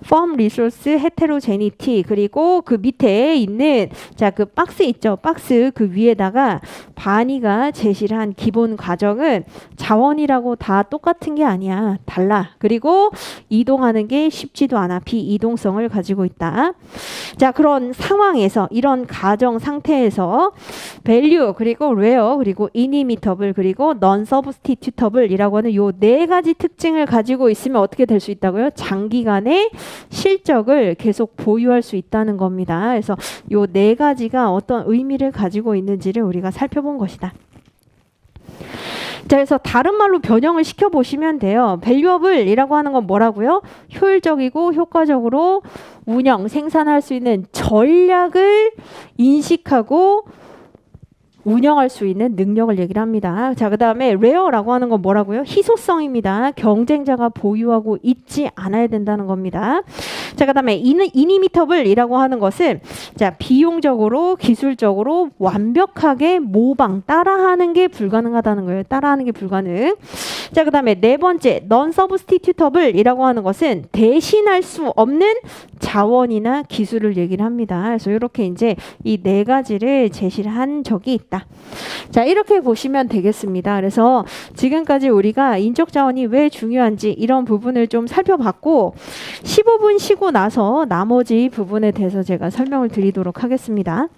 firm resource heterogeneity 그리고 그 밑에 있는 자, 그 박스 있죠. 박스 그 위에다가 바니가 제시를 한 기본 과정은 자원이라고 다 똑같은 게 아니야. 달라. 그리고 이동하는 게 쉽지도 않아. 비이동성을 가지고 있다. 자, 그런 상황에서 이런 가정 상태에서 value 그리고 rare 그리고 inimitable 그리고 non-substitutable이라고 하는 요 네 가지 특징을 가지고 있으면 어떻게 될 수 있다고요? 장기간의 실적을 계속 보유할 수 있다는 겁니다. 그래서 요 네 가지가 어떤 의미를 가지고 있는지를 우리가 살펴본 것이다. 자, 그래서 다른 말로 변형을 시켜보시면 돼요. valuable이라고 하는 건 뭐라고요? 효율적이고 효과적으로 운영, 생산할 수 있는 전략을 인식하고 운영할 수 있는 능력을 얘기를 합니다. 자, 그 다음에 rare라고 하는 건 뭐라고요? 희소성입니다. 경쟁자가 보유하고 있지 않아야 된다는 겁니다. 자, 그 다음에 inimitable이라고 하는 것은 자, 비용적으로 기술적으로 완벽하게 모방, 따라하는 게 불가능하다는 거예요. 따라하는 게 불가능. 자, 그 다음에 네 번째 non-substitutable이라고 하는 것은 대신할 수 없는 자원이나 기술을 얘기를 합니다. 그래서 이렇게 이제 이 네 가지를 제시를 한 적이 있다. 자, 이렇게 보시면 되겠습니다. 그래서 지금까지 우리가 인적 자원이 왜 중요한지 이런 부분을 좀 살펴봤고 15분 쉬고 나서 나머지 부분에 대해서 제가 설명을 드리도록 하겠습니다.